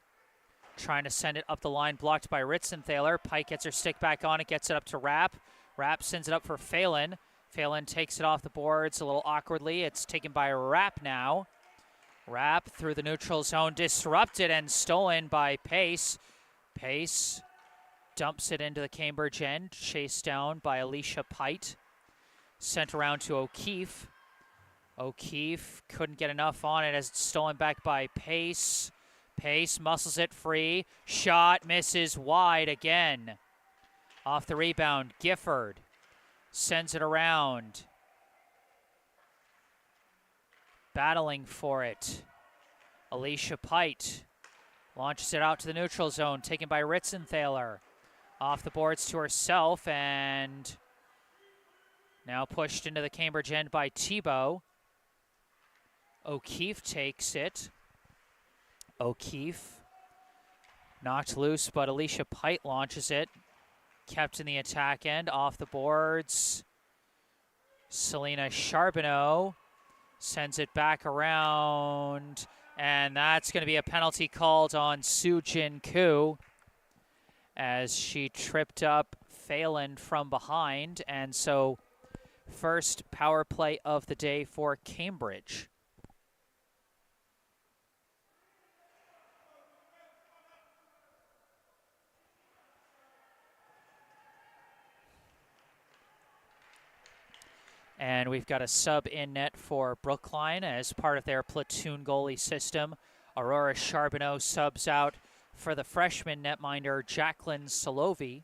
Trying to send it up the line, blocked by Ritzenthaler. Pite gets her stick back on it, gets it up to Rapp. Rapp sends it up for Phelan. Phelan takes it off the boards a little awkwardly. It's taken by Rapp now. Rapp through the neutral zone, disrupted and stolen by Pace. Pace dumps it into the Cambridge end, chased down by Alicia Pite. Sent around to O'Keefe. O'Keefe couldn't get enough on it as it's stolen back by Pace. Pace muscles it free. Shot misses wide again. Off the rebound, Gifford sends it around. Battling for it. Alicia Pite launches it out to the neutral zone, taken by Ritzenthaler. Off the boards to herself and now pushed into the Cambridge end by Tebow. O'Keefe takes it. O'Keefe knocked loose, but Alicia Pite launches it. Kept in the attack end, off the boards. Selena Charbonneau sends it back around, and that's going to be a penalty called on Soo-Jin Koo as she tripped up Phelan from behind, and so first power play of the day for Cambridge. And we've got a sub in net for Brookline as part of their platoon goalie system. Aurora Charbonneau subs out for the freshman netminder Jacqueline Solovi.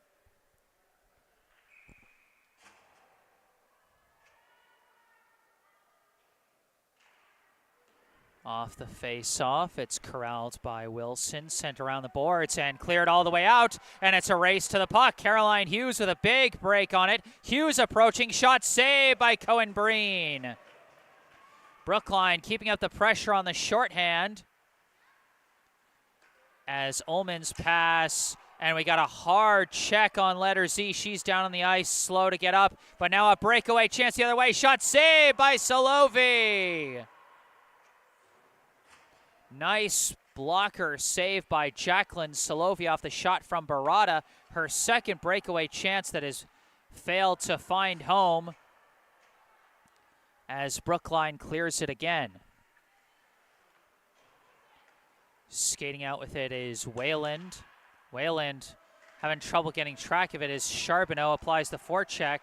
Off the face-off, it's corralled by Wilson, sent around the boards and cleared all the way out, and it's a race to the puck. Caroline Hughes with a big break on it. Hughes approaching, shot saved by Cohen Breen. Brookline keeping up the pressure on the shorthand as Ullman's pass, and we got a hard check on letter Z. She's down on the ice, slow to get up, but now a breakaway chance the other way. Shot saved by Solovi. Nice blocker save by Jacqueline Solovi off the shot from Barada. Her second breakaway chance that has failed to find home as Brookline clears it again. Skating out with it is Wayland. Wayland having trouble getting track of it as Charbonneau applies the forecheck.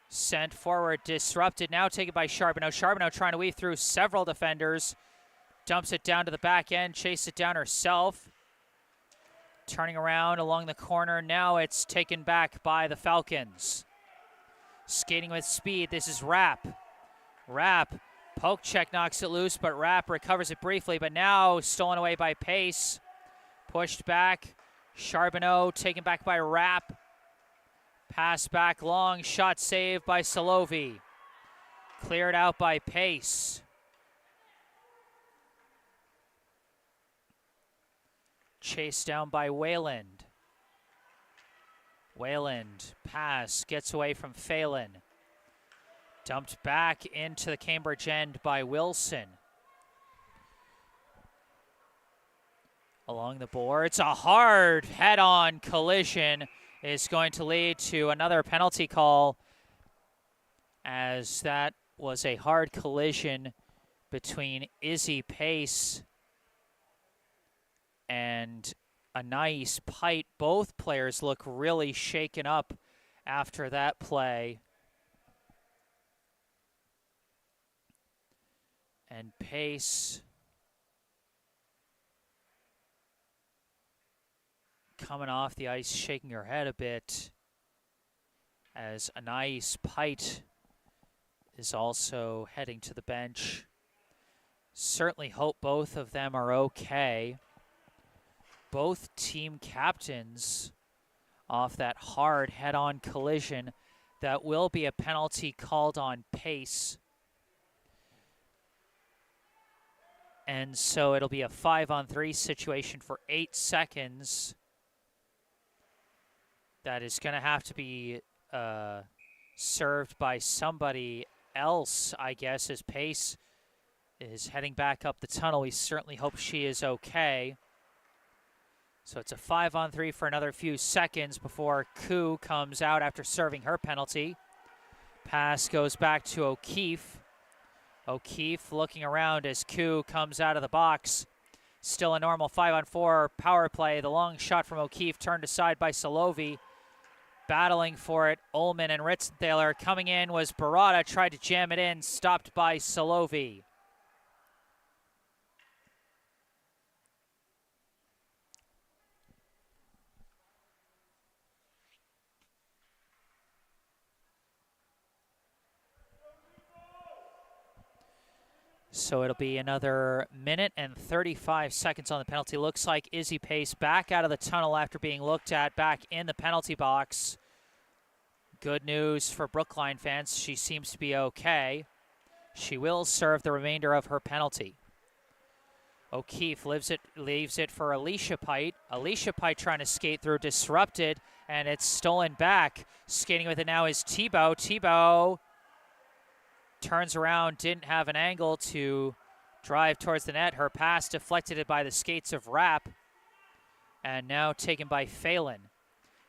Sent forward, disrupted, now taken by Charbonneau. Charbonneau trying to weave through several defenders. Dumps it down to the back end, chases it down herself. Turning around along the corner, now it's taken back by the Falcons. Skating with speed, this is Rapp. Rapp, poke check knocks it loose, but Rapp recovers it briefly, but now stolen away by Pace. Pushed back, Charbonneau taken back by Rapp. Pass back long, shot saved by Solovi. Cleared out by Pace. Chased down by Wayland. Wayland, pass, gets away from Phelan. Dumped back into the Cambridge end by Wilson. Along the boards, a hard head-on collision is going to lead to another penalty call, as that was a hard collision between Izzy Pace and Anais Pite. Both players look really shaken up after that play. And Pace coming off the ice, shaking her head a bit, as Anais Pite is also heading to the bench. Certainly hope both of them are okay. Both team captains off that hard head-on collision. That will be a penalty called on Pace. And so it'll be a 5-on-3 situation for 8 seconds. That is going to have to be served by somebody else, I guess, as Pace is heading back up the tunnel. We certainly hope she is okay. So it's a 5-on-3 for another few seconds before Koo comes out after serving her penalty. Pass goes back to O'Keefe. O'Keefe looking around as Koo comes out of the box. Still a normal 5-on-4 power play. The long shot from O'Keefe turned aside by Salovi. Battling for it, Ullman and Ritzenthaler. Coming in was Barada, tried to jam it in, stopped by Salovi. So it'll be another minute and 35 seconds on the penalty. Looks like Izzy Pace back out of the tunnel after being looked at, back in the penalty box. Good news for Brookline fans. She seems to be okay. She will serve the remainder of her penalty. O'Keefe leaves it for Alicia Pite. Alicia Pite trying to skate through, disrupted, and it's stolen back. Skating with it now is Tebow. Tebow turns around, didn't have an angle to drive towards the net. Her pass deflected it by the skates of Rapp, and now taken by Phelan.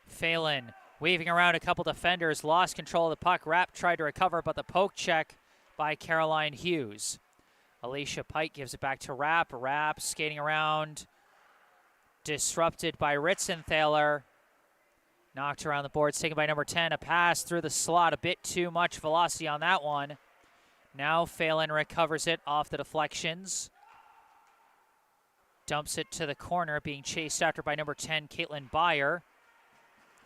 Phelan weaving around a couple defenders, lost control of the puck. Rapp tried to recover, but the poke check by Caroline Hughes. Alicia Pite gives it back to Rapp. Rapp skating around, disrupted by Ritzenthaler. Knocked around the boards, taken by number 10. A pass through the slot, a bit too much velocity on that one. Now Phelan recovers it off the deflections. Dumps it to the corner, being chased after by number 10, Caitlin Byer.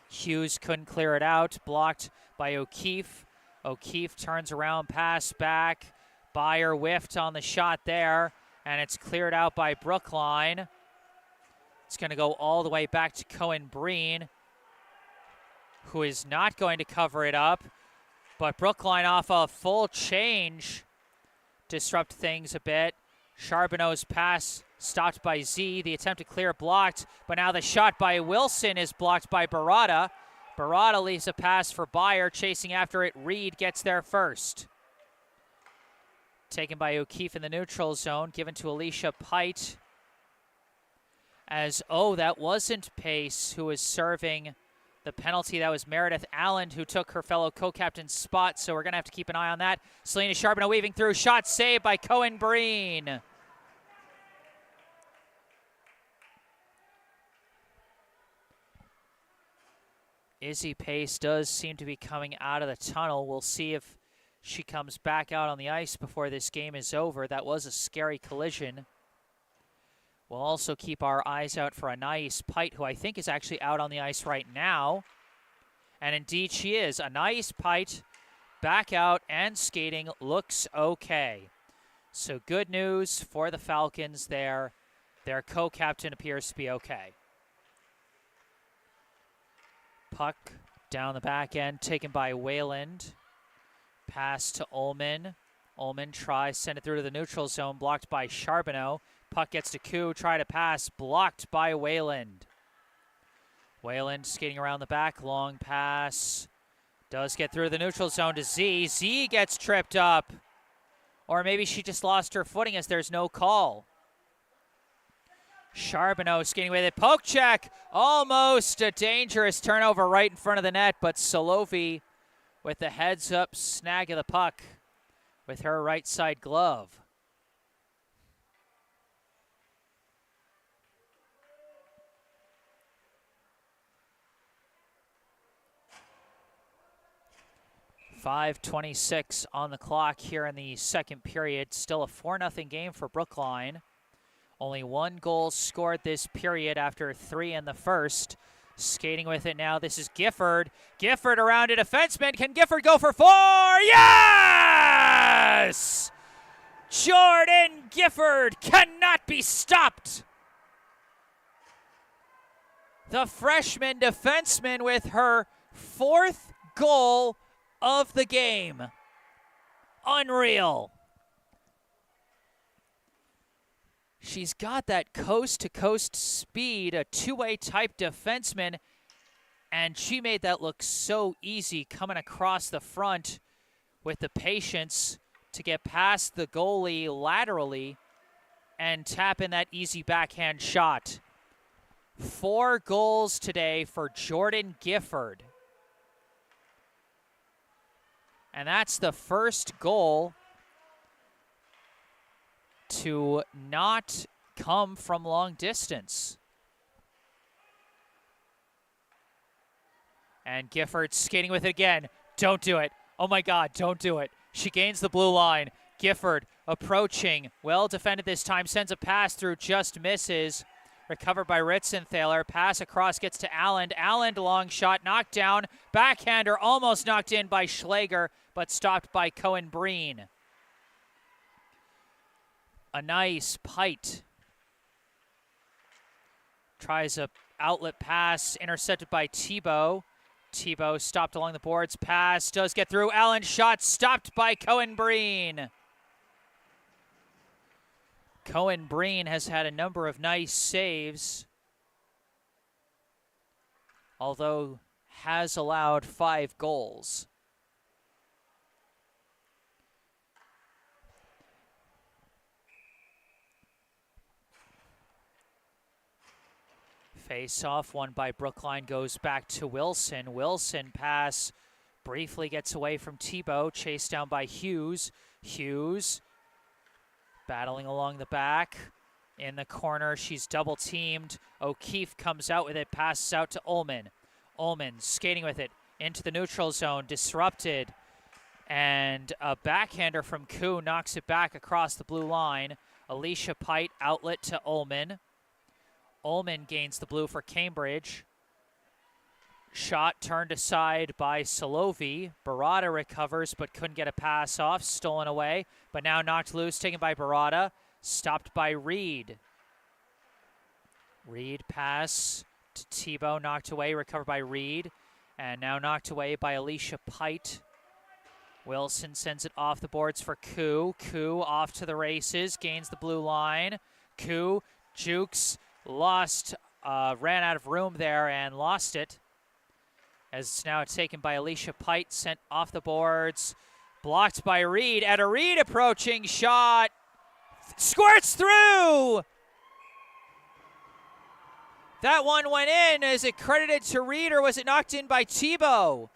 Hughes couldn't clear it out, blocked by O'Keefe. O'Keefe turns around, pass back. Byer whiffed on the shot there, and it's cleared out by Brookline. It's going to go all the way back to Cohen Breen, who is not going to cover it up. But Brookline off a full change disrupt things a bit. Charbonneau's pass stopped by Z. The attempt to clear blocked, but now the shot by Wilson is blocked by Barada. Barada leaves a pass for Byer, chasing after it. Reed gets there first. Taken by O'Keefe in the neutral zone, given to Alicia Pite. That wasn't Pace who was serving the penalty. That was Meredith Allen who took her fellow co-captain's spot, so we're going to have to keep an eye on that. Selena Charbonneau weaving through, shot saved by Cohen Breen. Izzy Pace does seem to be coming out of the tunnel. We'll see if she comes back out on the ice before this game is over. That was a scary collision. We'll also keep our eyes out for Anais Pite, who I think is actually out on the ice right now. And indeed she is. Anais Pite back out and skating, looks okay. So good news for the Falcons there. Their co-captain appears to be okay. Puck down the back end, taken by Wayland. Pass to Ullman. Ullman tries, send it through to the neutral zone, blocked by Charbonneau. Puck gets to Koo, try to pass, blocked by Wayland. Wayland skating around the back, long pass. Does get through the neutral zone to Z. Z gets tripped up. Or maybe she just lost her footing as there's no call. Charbonneau skating with it. Poke check. Almost a dangerous turnover right in front of the net, but Solovi with the heads-up snag of the puck with her right side glove. .5:26 on the clock here in the second period. Still a 4-0 game for Brookline. Only one goal scored this period after 3 in the first. Skating with it now, this is Gifford. Gifford around a defenseman. Can Gifford go for 4? Yes! Jordan Gifford cannot be stopped. The freshman defenseman with her 4th goal of the game. Unreal. She's got that coast-to-coast speed, a two-way type defenseman, and she made that look so easy coming across the front with the patience to get past the goalie laterally and tap in that easy backhand shot. 4 goals today for Jordan Gifford. And that's the first goal to not come from long distance. And Gifford skating with it again. Don't do it. Oh my God, don't do it. She gains the blue line. Gifford approaching. Well defended this time. Sends a pass through, just misses. Recovered by Ritzenthaler. Pass across, gets to Allen. Allen, long shot, knocked down. Backhander almost knocked in by Schlager, but stopped by Cohen Breen. A nice Pite. Tries a outlet pass, intercepted by Thibault. Thibault stopped along the boards. Pass does get through. Allen shot stopped by Cohen Breen. Cohen Breen has had a number of nice saves, although has allowed 5 goals. Face-off won by Brookline goes back to Wilson. Wilson pass briefly gets away from Thibault, chased down by Hughes. Hughes battling along the back. In the corner, she's double-teamed. O'Keefe comes out with it, passes out to Ullman. Ullman skating with it into the neutral zone, disrupted. And a backhander from Koo knocks it back across the blue line. Alicia Pite outlet to Ullman. Ullman gains the blue for Cambridge. Shot turned aside by Solovi. Barada recovers but couldn't get a pass off. Stolen away, but now knocked loose, taken by Barada. Stopped by Reed. Reed pass to Thibault, knocked away, recovered by Reed. And now knocked away by Alicia Pite. Wilson sends it off the boards for Koo. Koo off to the races, gains the blue line. Koo jukes. Lost, ran out of room there and lost it. As it's now taken by Alicia Pite, sent off the boards. Blocked by Reed. At a Reed approaching shot. Squirts through! That one went in. Is it credited to Reed or was it knocked in by Thibault?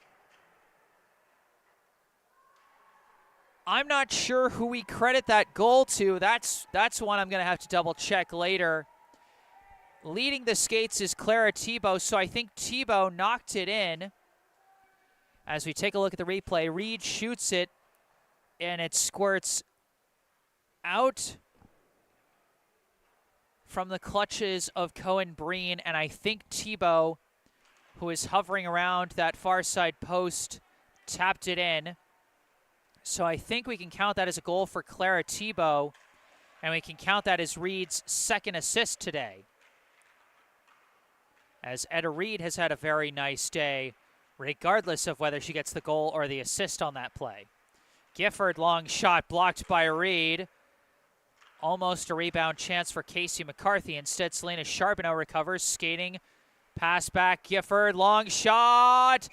I'm not sure who we credit that goal to. That's one I'm going to have to double check later. Leading the skates is Clara Thibault, so I think Thibault knocked it in. As we take a look at the replay, Reed shoots it, and it squirts out from the clutches of Cohen Breen, and I think Thibault, who is hovering around that far side post, tapped it in. So I think we can count that as a goal for Clara Thibault, and we can count that as Reed's 2nd assist today. As Etta Reed has had a very nice day, regardless of whether she gets the goal or the assist on that play. Gifford, long shot, blocked by Reed. Almost a rebound chance for Casey McCarthy. Instead, Selena Charbonneau recovers, skating, pass back, Gifford, long shot.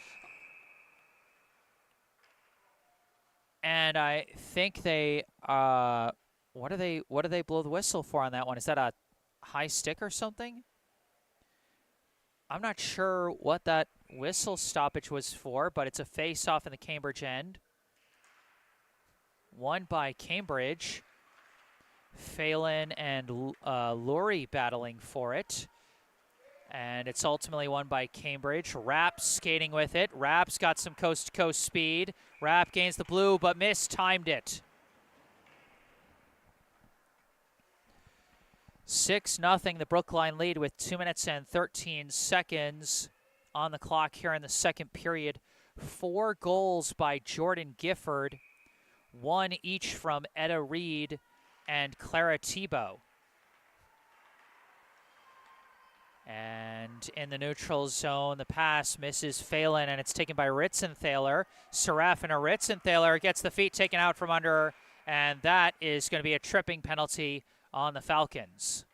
And I think they, what do they blow the whistle for on that one? Is that a high stick or something? I'm not sure what that whistle stoppage was for, but it's a face-off in the Cambridge end. Won by Cambridge. Phelan and Lurie battling for it. And it's ultimately won by Cambridge. Rapp skating with it. Rapp's got some coast-to-coast speed. Rapp gains the blue, but mistimed it. 6-0, the Brookline lead with 2 minutes and 13 seconds on the clock here in the second period. 4 goals by Jordan Gifford, 1 each from Etta Reed and Clara Thibault. And in the neutral zone, the pass misses Phelan, and it's taken by Ritzenthaler. Serafina Ritzenthaler gets the feet taken out from under her, and that is going to be a tripping penalty on the Falcons.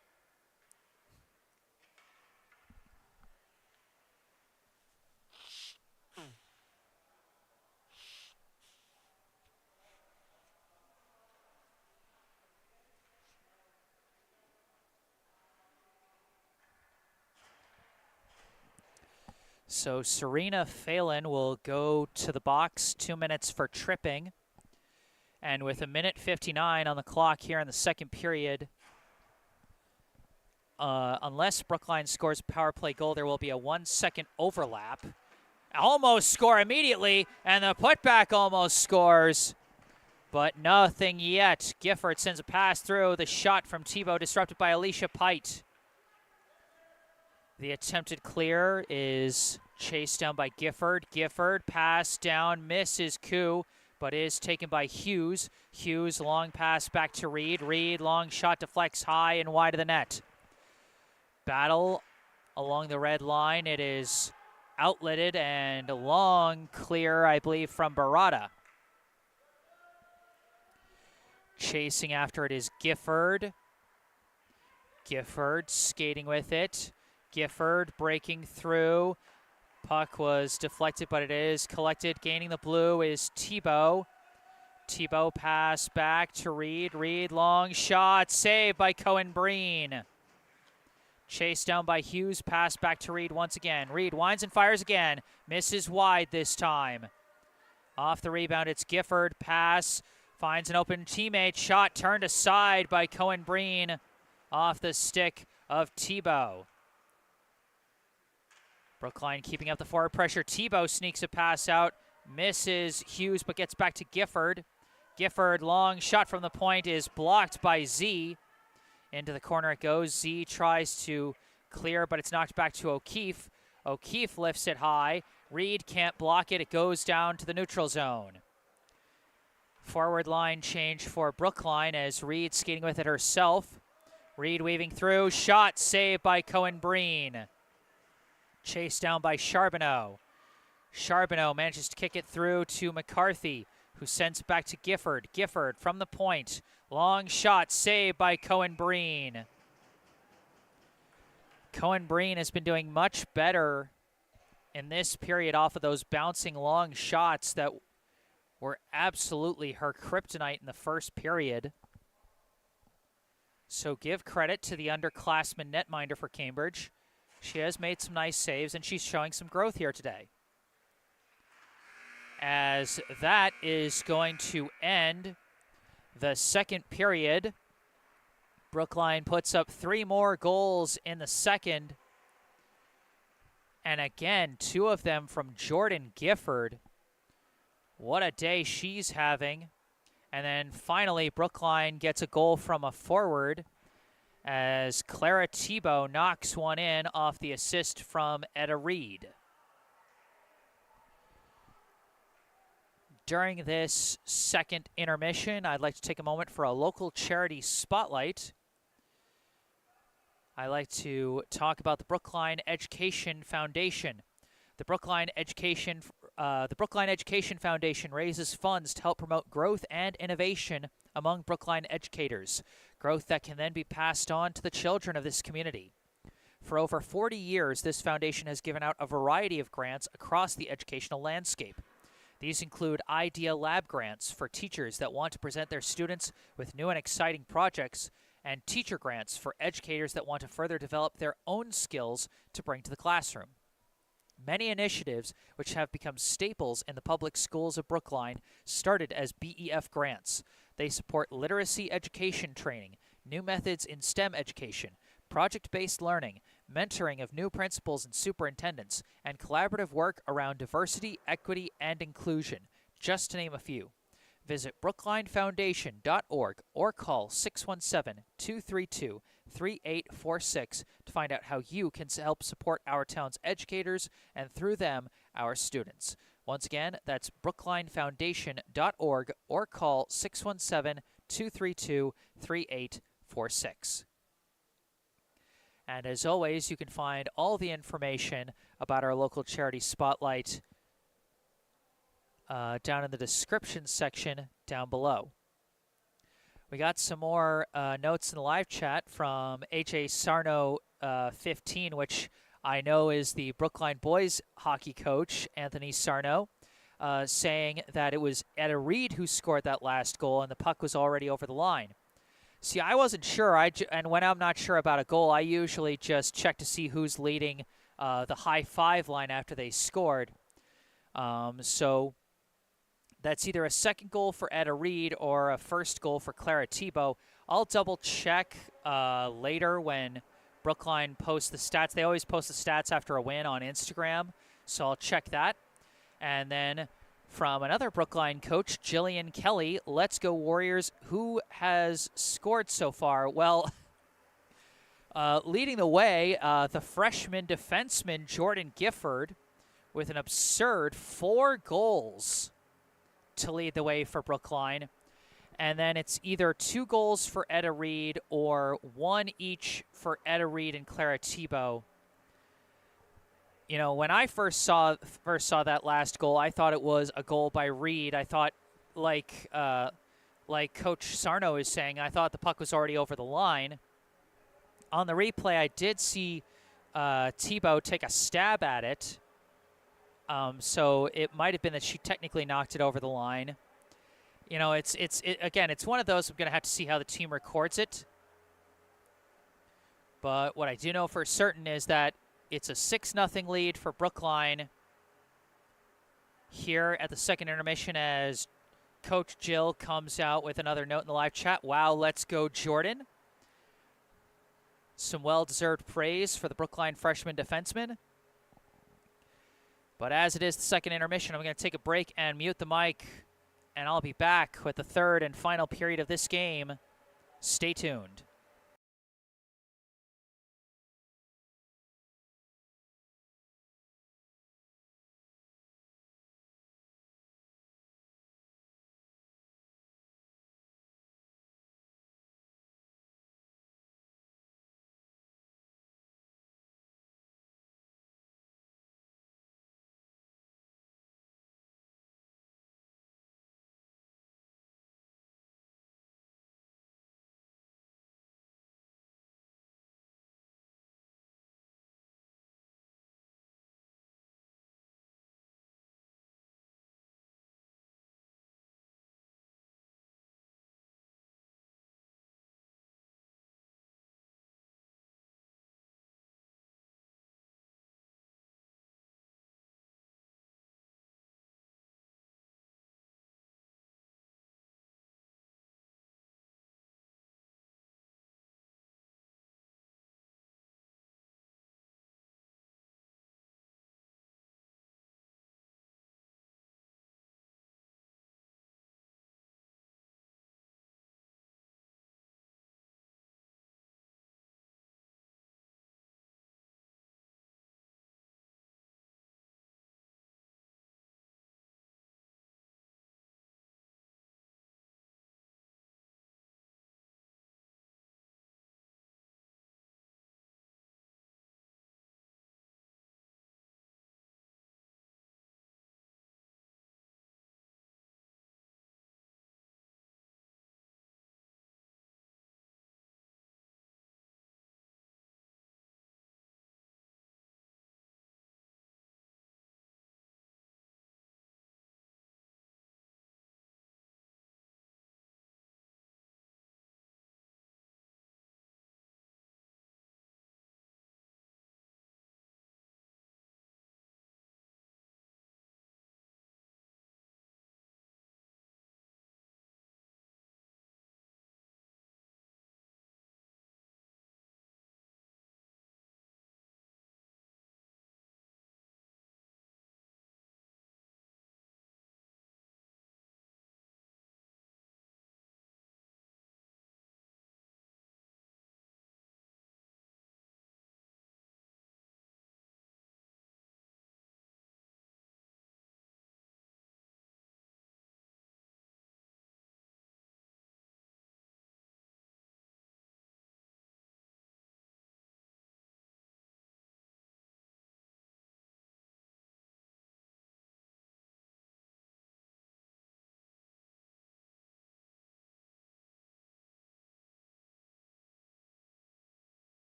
So Serena Phelan will go to the box, 2 minutes for tripping. And with 1:59 on the clock here in the second period, unless Brookline scores a power play goal, there will be a 1-second overlap. Almost score immediately, and the putback almost scores, but nothing yet. Gifford sends a pass through. The shot from Thibault disrupted by Alicia Pite. The attempted clear is chased down by Gifford. Gifford pass down, misses Koo, but is taken by Hughes. Hughes, long pass back to Reed. Reed, long shot deflects high and wide of the net. Battle along the red line. It is outletted and a long clear, I believe, from Barada. Chasing after it is Gifford. Gifford skating with it. Gifford breaking through. Puck was deflected, but it is collected. Gaining the blue is Thibault. Thibault pass back to Reed. Reed, long shot, saved by Cohen Breen. Chased down by Hughes, pass back to Reed once again. Reed winds and fires again. Misses wide this time. Off the rebound, it's Gifford. Pass, finds an open teammate. Shot turned aside by Cohen Breen off the stick of Thibault. Brookline keeping up the forward pressure. Thibault sneaks a pass out. Misses Hughes, but gets back to Gifford. Gifford, long shot from the point, is blocked by Z. Into the corner it goes. Z tries to clear, but it's knocked back to O'Keefe. O'Keefe lifts it high. Reed can't block it. It goes down to the neutral zone. Forward line change for Brookline as Reed skating with it herself. Reed weaving through. Shot saved by Cohen Breen. Chased down by Charbonneau. Charbonneau manages to kick it through to McCarthy, who sends it back to Gifford. Gifford from the point. Long shot saved by Cohen Breen. Cohen Breen has been doing much better in this period off of those bouncing long shots that were absolutely her kryptonite in the first period. So give credit to the underclassman netminder for Cambridge. She has made some nice saves, and she's showing some growth here today. As that is going to end the second period. Brookline puts up 3 more goals in the second. And again, 2 of them from Jordan Gifford. What a day she's having. And then finally, Brookline gets a goal from a forward as Clara Thibault knocks one in off the assist from Etta Reed. During this second intermission, I'd like to take a moment for a local charity spotlight. I'd like to talk about the Brookline Education Foundation. The Brookline Education Foundation raises funds to help promote growth and innovation among Brookline educators, growth that can then be passed on to the children of this community. For over 40 years, this foundation has given out a variety of grants across the educational landscape. These include Idea Lab grants for teachers that want to present their students with new and exciting projects, and teacher grants for educators that want to further develop their own skills to bring to the classroom. Many initiatives, which have become staples in the public schools of Brookline, started as BEF grants. They support literacy education training, new methods in STEM education, project-based learning, mentoring of new principals and superintendents, and collaborative work around diversity, equity, and inclusion, just to name a few. Visit brooklinefoundation.org or call 617-232-3846 to find out how you can help support our town's educators and, through them, our students. Once again, that's brooklinefoundation.org or call 617-232-3846. And as always, you can find all the information about our local charity spotlight down in the description section down below. We got some more notes in the live chat from AJ Sarno 15, which I know is the Brookline boys hockey coach, Anthony Sarno, saying that it was Etta Reed who scored that last goal and the puck was already over the line. See, I wasn't sure, and when I'm not sure about a goal, I usually just check to see who's leading the high five line after they scored. So that's either a second goal for Etta Reed or a first goal for Clara Thibault. I'll double check later when Brookline posts the stats. They always post the stats after a win on Instagram, so I'll check that. And then from another Brookline coach, Jillian Kelly, let's go Warriors. Who has scored so far? Well, leading the way, the freshman defenseman Jordan Gifford with an absurd 4 goals to lead the way for Brookline. And then it's either 2 goals for Etta Reed or 1 each for Etta Reed and Clara Thibault. You know, when I first saw that last goal, I thought it was a goal by Reed. I thought, like Coach Sarno is saying, I thought the puck was already over the line. On the replay, I did see Thibault take a stab at it. So it might have been that she technically knocked it over the line. You know, again, it's one of those I'm going to have to see how the team records it. But what I do know for certain is that it's a 6-0 lead for Brookline here at the second intermission as Coach Jill comes out with another note in the live chat. Wow, let's go Jordan. Some well-deserved praise for the Brookline freshman defenseman. But as it is the second intermission, I'm going to take a break and mute the mic, and I'll be back with the third and final period of this game. Stay tuned.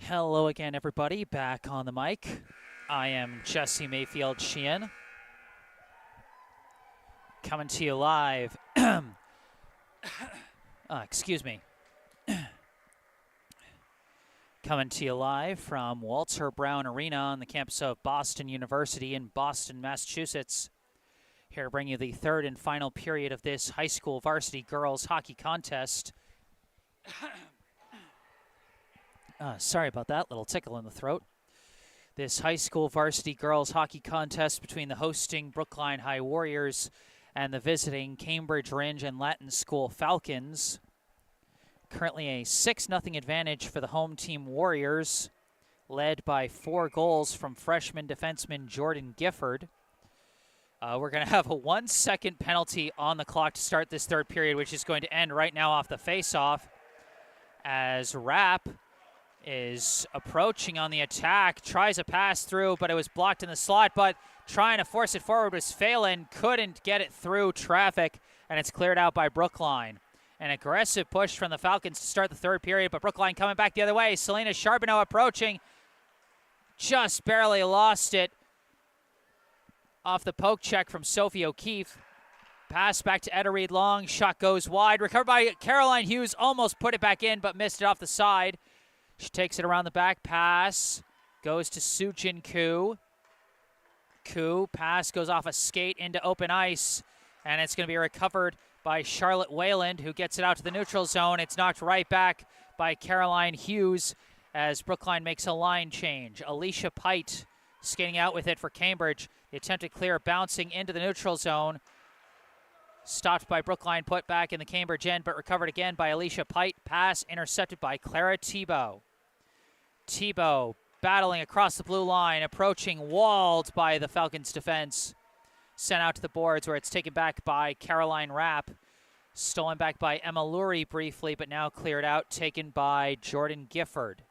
Hello again, everybody. Back on the mic. I am Jesse Mayfield-Sheehan. Coming to you live. Excuse me. Coming to you live from Walter Brown Arena on the campus of Boston University in Boston, Massachusetts. Here to bring you the third and final period of this high school varsity girls hockey contest. Sorry about that, little tickle in the throat. This high school varsity girls hockey contest between the hosting Brookline High Warriors and the visiting Cambridge Rindge and Latin School Falcons. Currently a 6-0 advantage for the home team Warriors, led by 4 goals from freshman defenseman Jordan Gifford. We're going to have a 1-second penalty on the clock to start this third period, which is going to end right now off the faceoff as Rapp is approaching on the attack, tries a pass through, but it was blocked in the slot, but trying to force it forward was Phelan, couldn't get it through traffic, and it's cleared out by Brookline. An aggressive push from the Falcons to start the third period, but Brookline coming back the other way. Selena Charbonneau approaching, just barely lost it off the poke check from Sophie O'Keefe. Pass back to Etta Reed Long, shot goes wide, recovered by Caroline Hughes, almost put it back in, but missed it off the side. She takes it around the back, pass, goes to Sujin Koo. Koo, pass goes off a skate into open ice, and it's going to be recovered by Charlotte Wayland, who gets it out to the neutral zone. It's knocked right back by Caroline Hughes as Brookline makes a line change. Alicia Pite skating out with it for Cambridge. The attempted clear bouncing into the neutral zone. Stopped by Brookline, put back in the Cambridge end, but recovered again by Alicia Pite. Pass intercepted by Clara Thibault. Thibault battling across the blue line, approaching, walled by the Falcons' defense. Sent out to the boards where it's taken back by Caroline Rapp. Stolen back by Emma Lurie briefly, but now cleared out, taken by Jordan Gifford.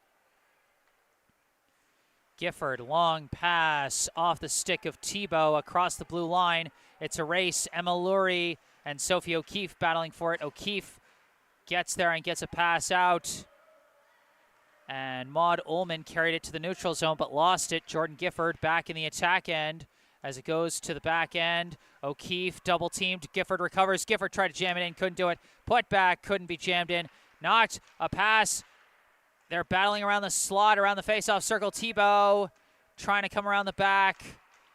Gifford, long pass off the stick of Thibault across the blue line. It's a race. Emma Lurie and Sophie O'Keefe battling for it. O'Keefe gets there and gets a pass out. And Maud Ullman carried it to the neutral zone but lost it. Jordan Gifford back in the attack end as it goes to the back end. O'Keefe double teamed. Gifford recovers. Gifford tried to jam it in, couldn't do it. Put back, couldn't be jammed in. Knocked a pass. They're battling around the slot, around the faceoff circle. Thibault trying to come around the back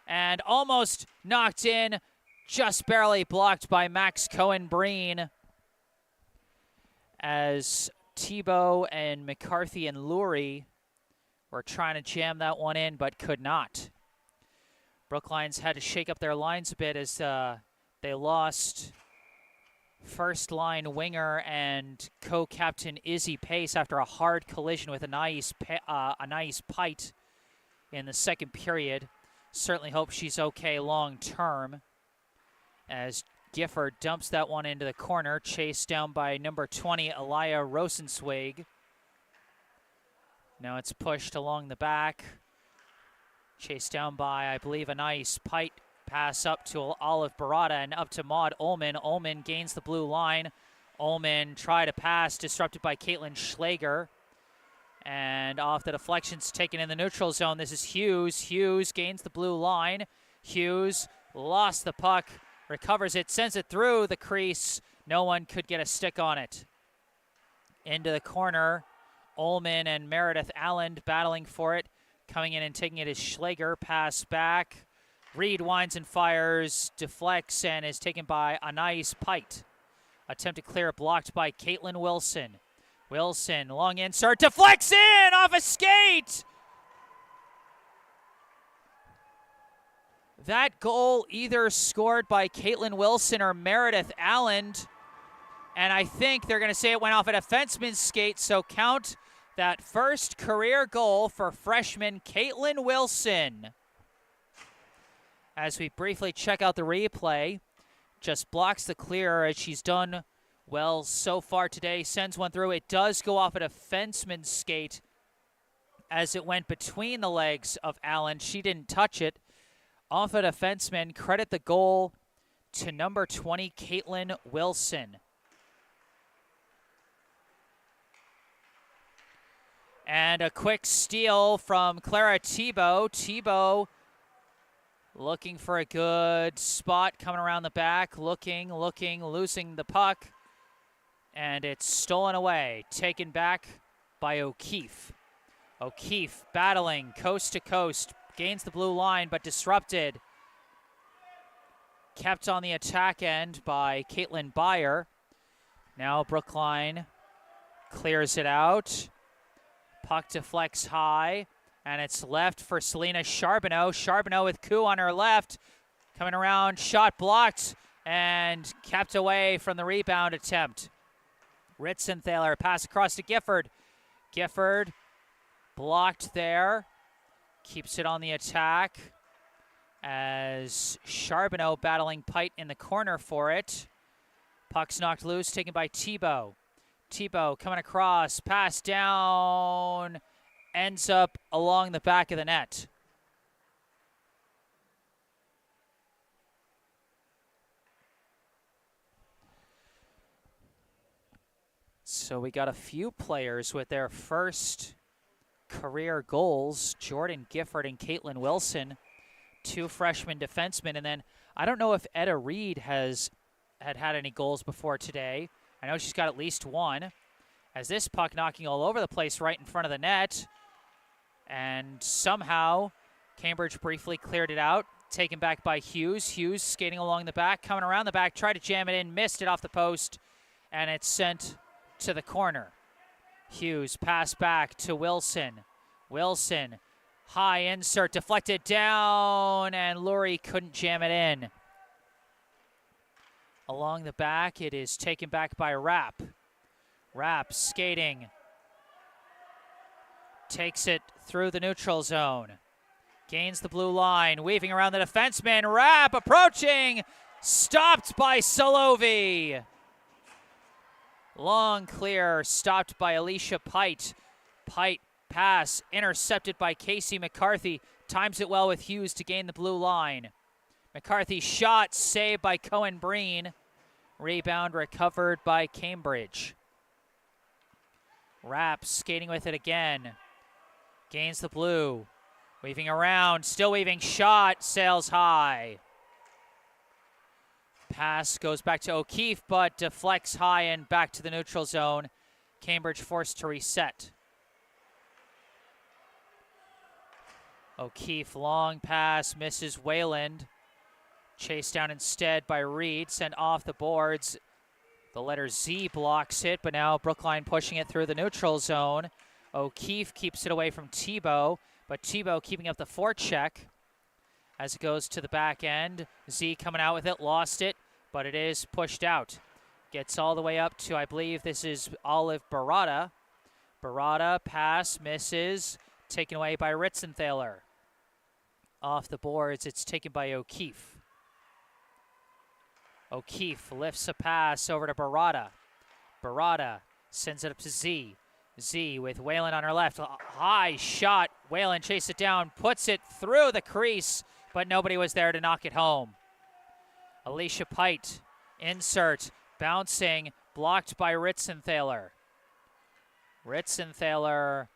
and almost knocked in, just barely blocked by Max Cohen-Breen as Thibault and McCarthy and Lurie were trying to jam that one in but could not. Brookline's had to shake up their lines a bit as they lost first-line winger and co-captain Izzy Pace after a hard collision with Anais Pite in the second period. Certainly hope she's okay long-term as Gifford dumps that one into the corner, chased down by number 20, Elia Rosenzweig. Now it's pushed along the back. Chased down by, I believe, Anais Pite. Pass up to Olive Barada and up to Maud Ullman. Ullman gains the blue line. Ullman tried to pass, disrupted by Caitlin Schlager. And off the deflections taken in the neutral zone. This is Hughes. Hughes gains the blue line. Hughes lost the puck, recovers it, sends it through the crease. No one could get a stick on it. Into the corner. Ullman and Meredith Allen battling for it. Coming in and taking it is Schlager. Pass back. Reed winds and fires, deflects, and is taken by Anais Pite. Attempted clear blocked by Caitlin Wilson. Wilson, long insert, deflects in off a skate! That goal either scored by Caitlin Wilson or Meredith Allen. And I think they're going to say it went off a defenseman's skate, so count that first career goal for freshman Caitlin Wilson. As we briefly check out the replay, just blocks the clear as she's done well so far today. Sends one through. It does go off a defenseman's skate as it went between the legs of Allen. She didn't touch it. Off a defenseman. Credit the goal to number 20, Caitlin Wilson. And a quick steal from Clara Tebow. Tebow looking for a good spot, coming around the back, looking, losing the puck. And it's stolen away, taken back by O'Keefe. O'Keefe battling coast to coast, gains the blue line, but disrupted. Kept on the attack end by Caitlin Byer. Now Brookline clears it out. Puck deflects high, and it's left for Selena Charbonneau. Charbonneau with Koo on her left. Coming around, shot blocked, and kept away from the rebound attempt. Ritzenthaler pass across to Gifford. Gifford blocked there. Keeps it on the attack as Charbonneau battling Pite in the corner for it. Puck's knocked loose, taken by Tebow. Tebow coming across, pass down, ends up along the back of the net. So we got a few players with their first career goals, Jordan Gifford and Caitlin Wilson, two freshman defensemen. And then I don't know if Etta Reed had any goals before today. I know she's got at least one. As this puck knocking all over the place right in front of the net. And somehow Cambridge briefly cleared it out. Taken back by Hughes. Hughes skating along the back, coming around the back, tried to jam it in, missed it off the post, and it's sent to the corner. Hughes pass back to Wilson. Wilson, high insert, deflected down, and Lurie couldn't jam it in. Along the back, it is taken back by Rapp. Rapp skating. Takes it through the neutral zone. Gains the blue line, weaving around the defenseman. Rapp approaching, stopped by Solovi. Long clear, stopped by Alicia Pite. Pite pass, intercepted by Casey McCarthy. Times it well with Hughes to gain the blue line. McCarthy shot, saved by Cohen Breen. Rebound recovered by Cambridge. Rapp skating with it again. Gains the blue. Weaving around, still weaving, shot, sails high. Pass goes back to O'Keefe, but deflects high and back to the neutral zone. Cambridge forced to reset. O'Keefe, long pass, misses Wayland. Chased down instead by Reed, sent off the boards. The letter Z blocks it, but now Brookline pushing it through the neutral zone. O'Keefe keeps it away from Tebow, but Tebow keeping up the forecheck as it goes to the back end. Z coming out with it, lost it, but it is pushed out. Gets all the way up to, I believe this is Olive Barada. Barada, pass, misses, taken away by Ritzenthaler. Off the boards, it's taken by O'Keefe. O'Keefe lifts a pass over to Barada. Barada sends it up to Z. Z with Whalen on her left. High shot. Whalen chased it down, puts it through the crease, but nobody was there to knock it home. Alicia Pite, insert, bouncing, blocked by Ritzenthaler. Ritzenthaler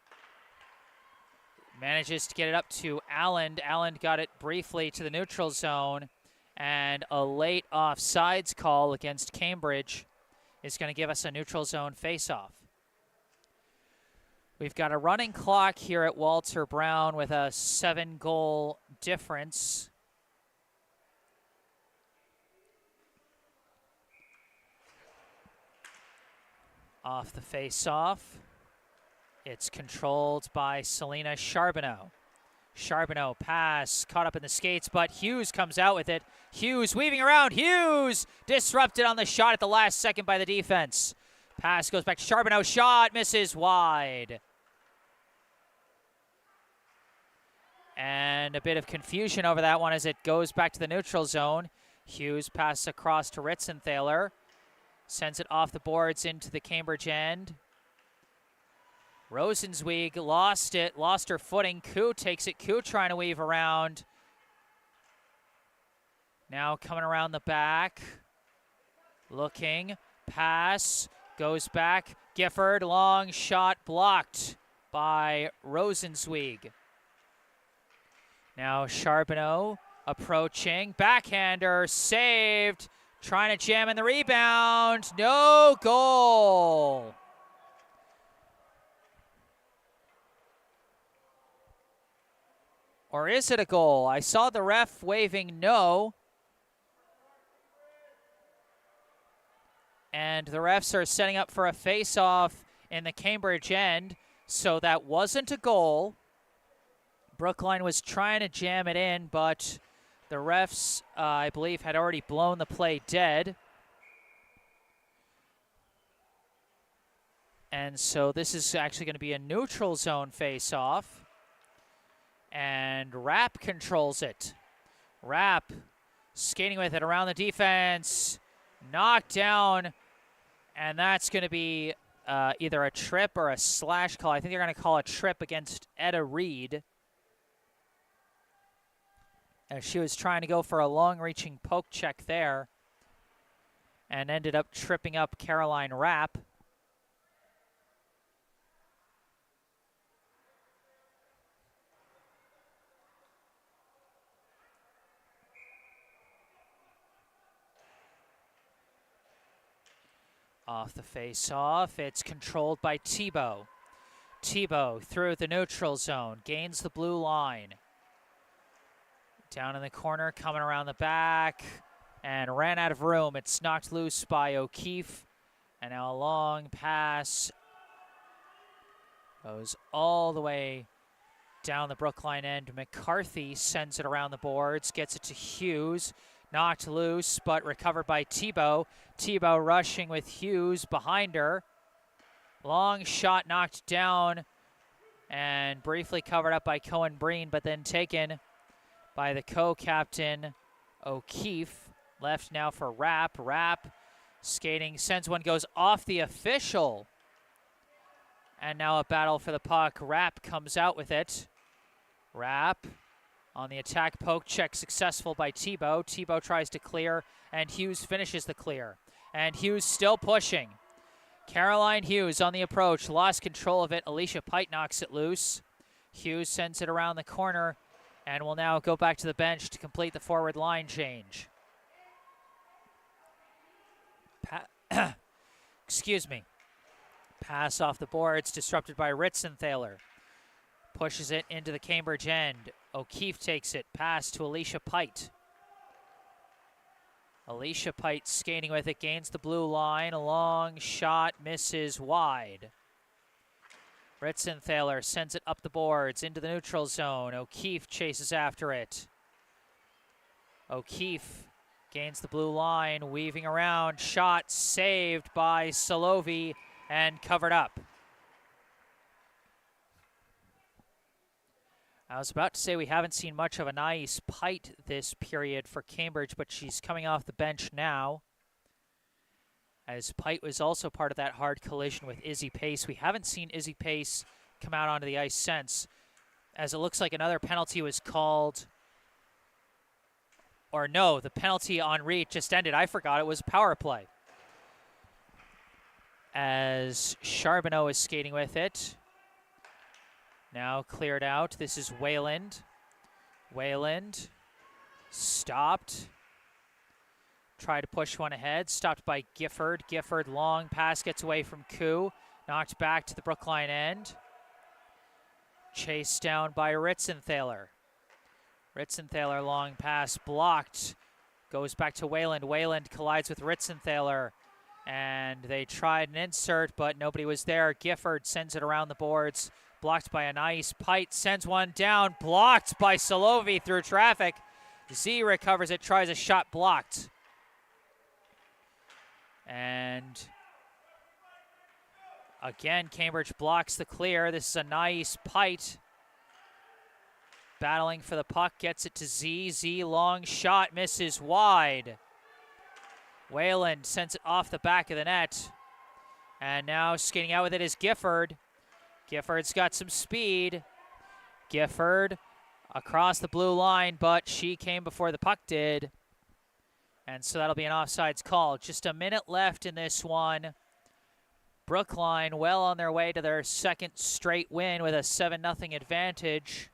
manages to get it up to Allen. Allen got it briefly to the neutral zone, and a late offsides call against Cambridge is going to give us a neutral zone faceoff. We've got a running clock here at Walter Brown with a 7-goal difference. Off the faceoff, it's controlled by Selena Charbonneau. Charbonneau pass, caught up in the skates, but Hughes comes out with it. Hughes weaving around. Hughes disrupted on the shot at the last second by the defense. Pass goes back to Charbonneau. Shot misses wide. And a bit of confusion over that one as it goes back to the neutral zone. Hughes passes across to Ritzenthaler. Sends it off the boards into the Cambridge end. Rosenzweig lost it, lost her footing. Koo takes it. Koo trying to weave around. Now coming around the back. Looking. Pass. Goes back. Gifford. Long shot blocked by Rosenzweig. Now Charbonneau approaching. Backhander saved. Trying to jam in the rebound. No goal. Or is it a goal? I saw the ref waving no. And the refs are setting up for a face-off in the Cambridge end. So that wasn't a goal. Brookline was trying to jam it in, but the refs, I believe, had already blown the play dead. And so this is actually going to be a neutral zone face-off. And Rapp controls it. Rapp skating with it around the defense. Knocked down. And that's going to be either a trip or a slash call. I think they're going to call a trip against Etta Reed. As she was trying to go for a long-reaching poke check there. And ended up tripping up Caroline Rapp. Off the face-off, it's controlled by Thibault. Thibault through the neutral zone, gains the blue line. Down in the corner, coming around the back, and ran out of room. It's knocked loose by O'Keefe, and now a long pass goes all the way down the Brookline end. McCarthy sends it around the boards, gets it to Hughes. Knocked loose, but recovered by Thibault. Thibault rushing with Hughes behind her. Long shot knocked down and briefly covered up by Cohen Breen, but then taken by the co-captain O'Keefe. Left now for Rapp. Rapp skating, sends one, goes off the official. And now a battle for the puck. Rapp comes out with it. Rapp on the attack, poke check successful by Thibault. Thibault tries to clear, and Hughes finishes the clear. And Hughes still pushing. Caroline Hughes on the approach, lost control of it. Alicia Pite knocks it loose. Hughes sends it around the corner, and will now go back to the bench to complete the forward line change. Excuse me. Pass off the boards, disrupted by Ritzenthaler. Pushes it into the Cambridge end. O'Keefe takes it. Pass to Alicia Pite. Alicia Pite skating with it. Gains the blue line. A long shot. Misses wide. Ritzenthaler sends it up the boards into the neutral zone. O'Keefe chases after it. O'Keefe gains the blue line. Weaving around. Shot saved by Salovi and covered up. I was about to say we haven't seen much of a nice Pite this period for Cambridge, but she's coming off the bench now. As Pite was also part of that hard collision with Izzy Pace. We haven't seen Izzy Pace come out onto the ice since, as it looks like another penalty was called. Or no, the penalty on Reed just ended. I forgot it was a power play. As Charbonneau is skating with it. Now cleared out. This is Wayland. Wayland stopped. Tried to push one ahead. Stopped by Gifford. Gifford, long pass, gets away from Koo. Knocked back to the Brookline end. Chased down by Ritzenthaler. Ritzenthaler, long pass, blocked. Goes back to Wayland. Wayland collides with Ritzenthaler. And they tried an insert, but nobody was there. Gifford sends it around the boards. Blocked by an ice. Pite sends one down. Blocked by Salovi through traffic. Z recovers it. Tries a shot blocked. And again, Cambridge blocks the clear. This is a nice Pite. Battling for the puck. Gets it to Z. Z, long shot. Misses wide. Wayland sends it off the back of the net. And now skating out with it is Gifford. Gifford's got some speed. Gifford across the blue line, but she came before the puck did. And so that'll be an offsides call. Just a minute left in this one. Brookline well on their way to their second straight win with a 7-0 advantage.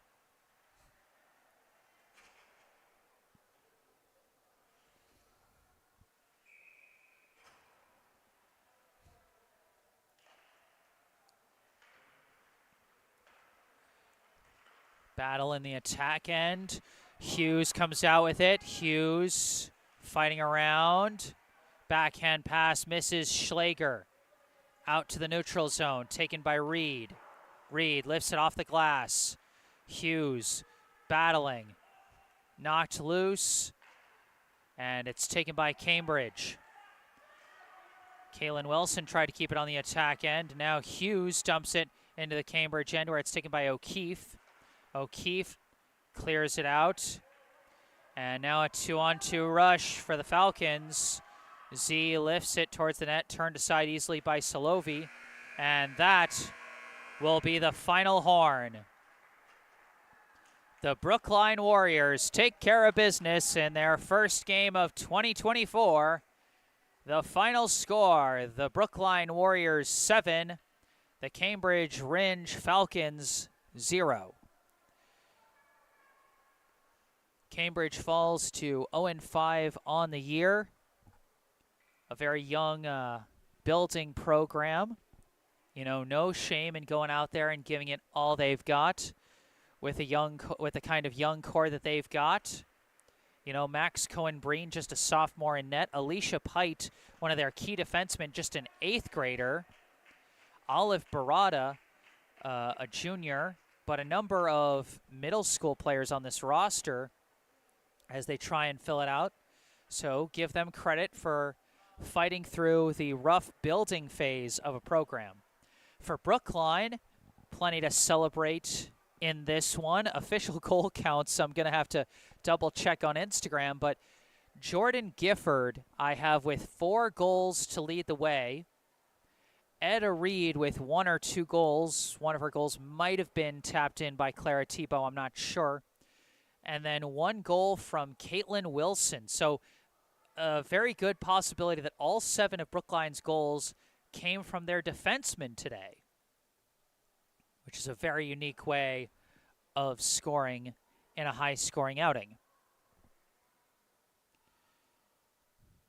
Battle in the attack end. Hughes comes out with it. Hughes fighting around. Backhand pass misses Schlager. Out to the neutral zone, taken by Reed. Reed lifts it off the glass. Hughes battling. Knocked loose. And it's taken by Cambridge. Kalen Wilson tried to keep it on the attack end. Now Hughes dumps it into the Cambridge end where it's taken by O'Keefe. O'Keefe clears it out. And now a 2-on-2 rush for the Falcons. Z lifts it towards the net, turned aside easily by Solovi. And that will be the final horn. The Brookline Warriors take care of business in their first game of 2024. The final score, the Brookline Warriors 7, the Cambridge Rindge Falcons 0. Cambridge falls to 0-5 on the year. A very young building program. You know, no shame in going out there and giving it all they've got with the kind of young core that they've got. You know, Max Cohen-Breen, just a sophomore in net. Alicia Pite, one of their key defensemen, just an 8th grader. Olive Barada, a junior, but a number of middle school players on this roster as they try and fill it out. So give them credit for fighting through the rough building phase of a program. For Brookline, plenty to celebrate in this one. Official goal counts, I'm going to have to double check on Instagram, but Jordan Gifford I have with 4 goals to lead the way. Etta Reed with 1 or 2 goals. One of her goals might have been tapped in by Clara Tebow, I'm not sure. And then 1 goal from Caitlin Wilson. So a very good possibility that all 7 of Brookline's goals came from their defensemen today, which is a very unique way of scoring in a high-scoring outing.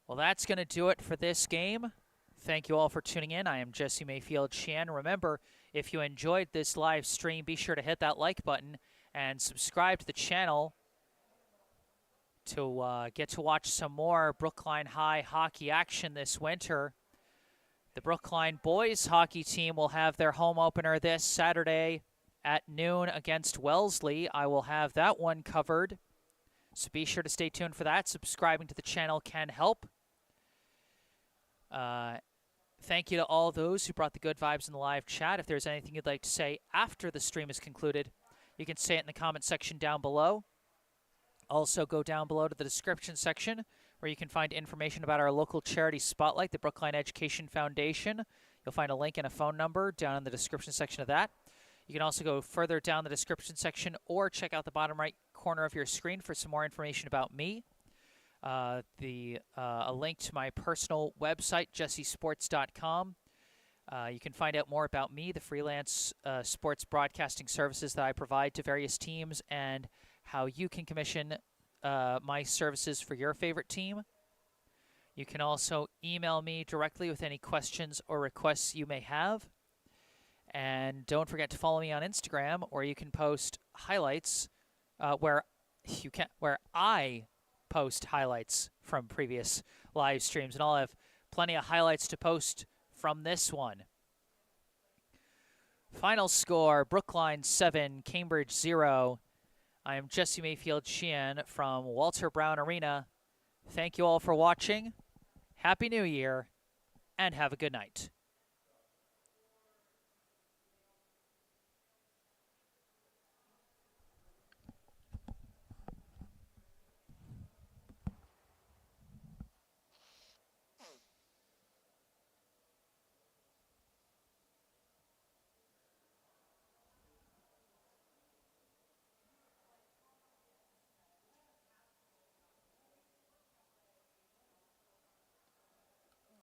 Well, that's going to do it for this game. Thank you all for tuning in. I am Jesse Mayfield-Sheehan. Remember, if you enjoyed this live stream, be sure to hit that like button and subscribe to the channel to get to watch some more Brookline High hockey action this winter. The Brookline boys hockey team will have their home opener this Saturday at noon against Wellesley. I will have that one covered, so be sure to stay tuned for that. Subscribing to the channel can help. Thank you to all those who brought the good vibes in the live chat. If there's anything you'd like to say after the stream is concluded, you can say it in the comment section down below. Also, go down below to the description section where you can find information about our local charity spotlight, the Brookline Education Foundation. You'll find a link and a phone number down in the description section of that. You can also go further down the description section or check out the bottom right corner of your screen for some more information about me. A link to my personal website, jessesports.com. You can find out more about me, the freelance sports broadcasting services that I provide to various teams, and how you can commission my services for your favorite team. You can also email me directly with any questions or requests you may have. And don't forget to follow me on Instagram, where you can post highlights, where I post highlights from previous live streams, and I'll have plenty of highlights to post from this one. Final score, Brookline 7, Cambridge 0. I am Jesse Mayfield-Sheehan from Walter Brown Arena. Thank you all for watching. Happy New Year, and have a good night.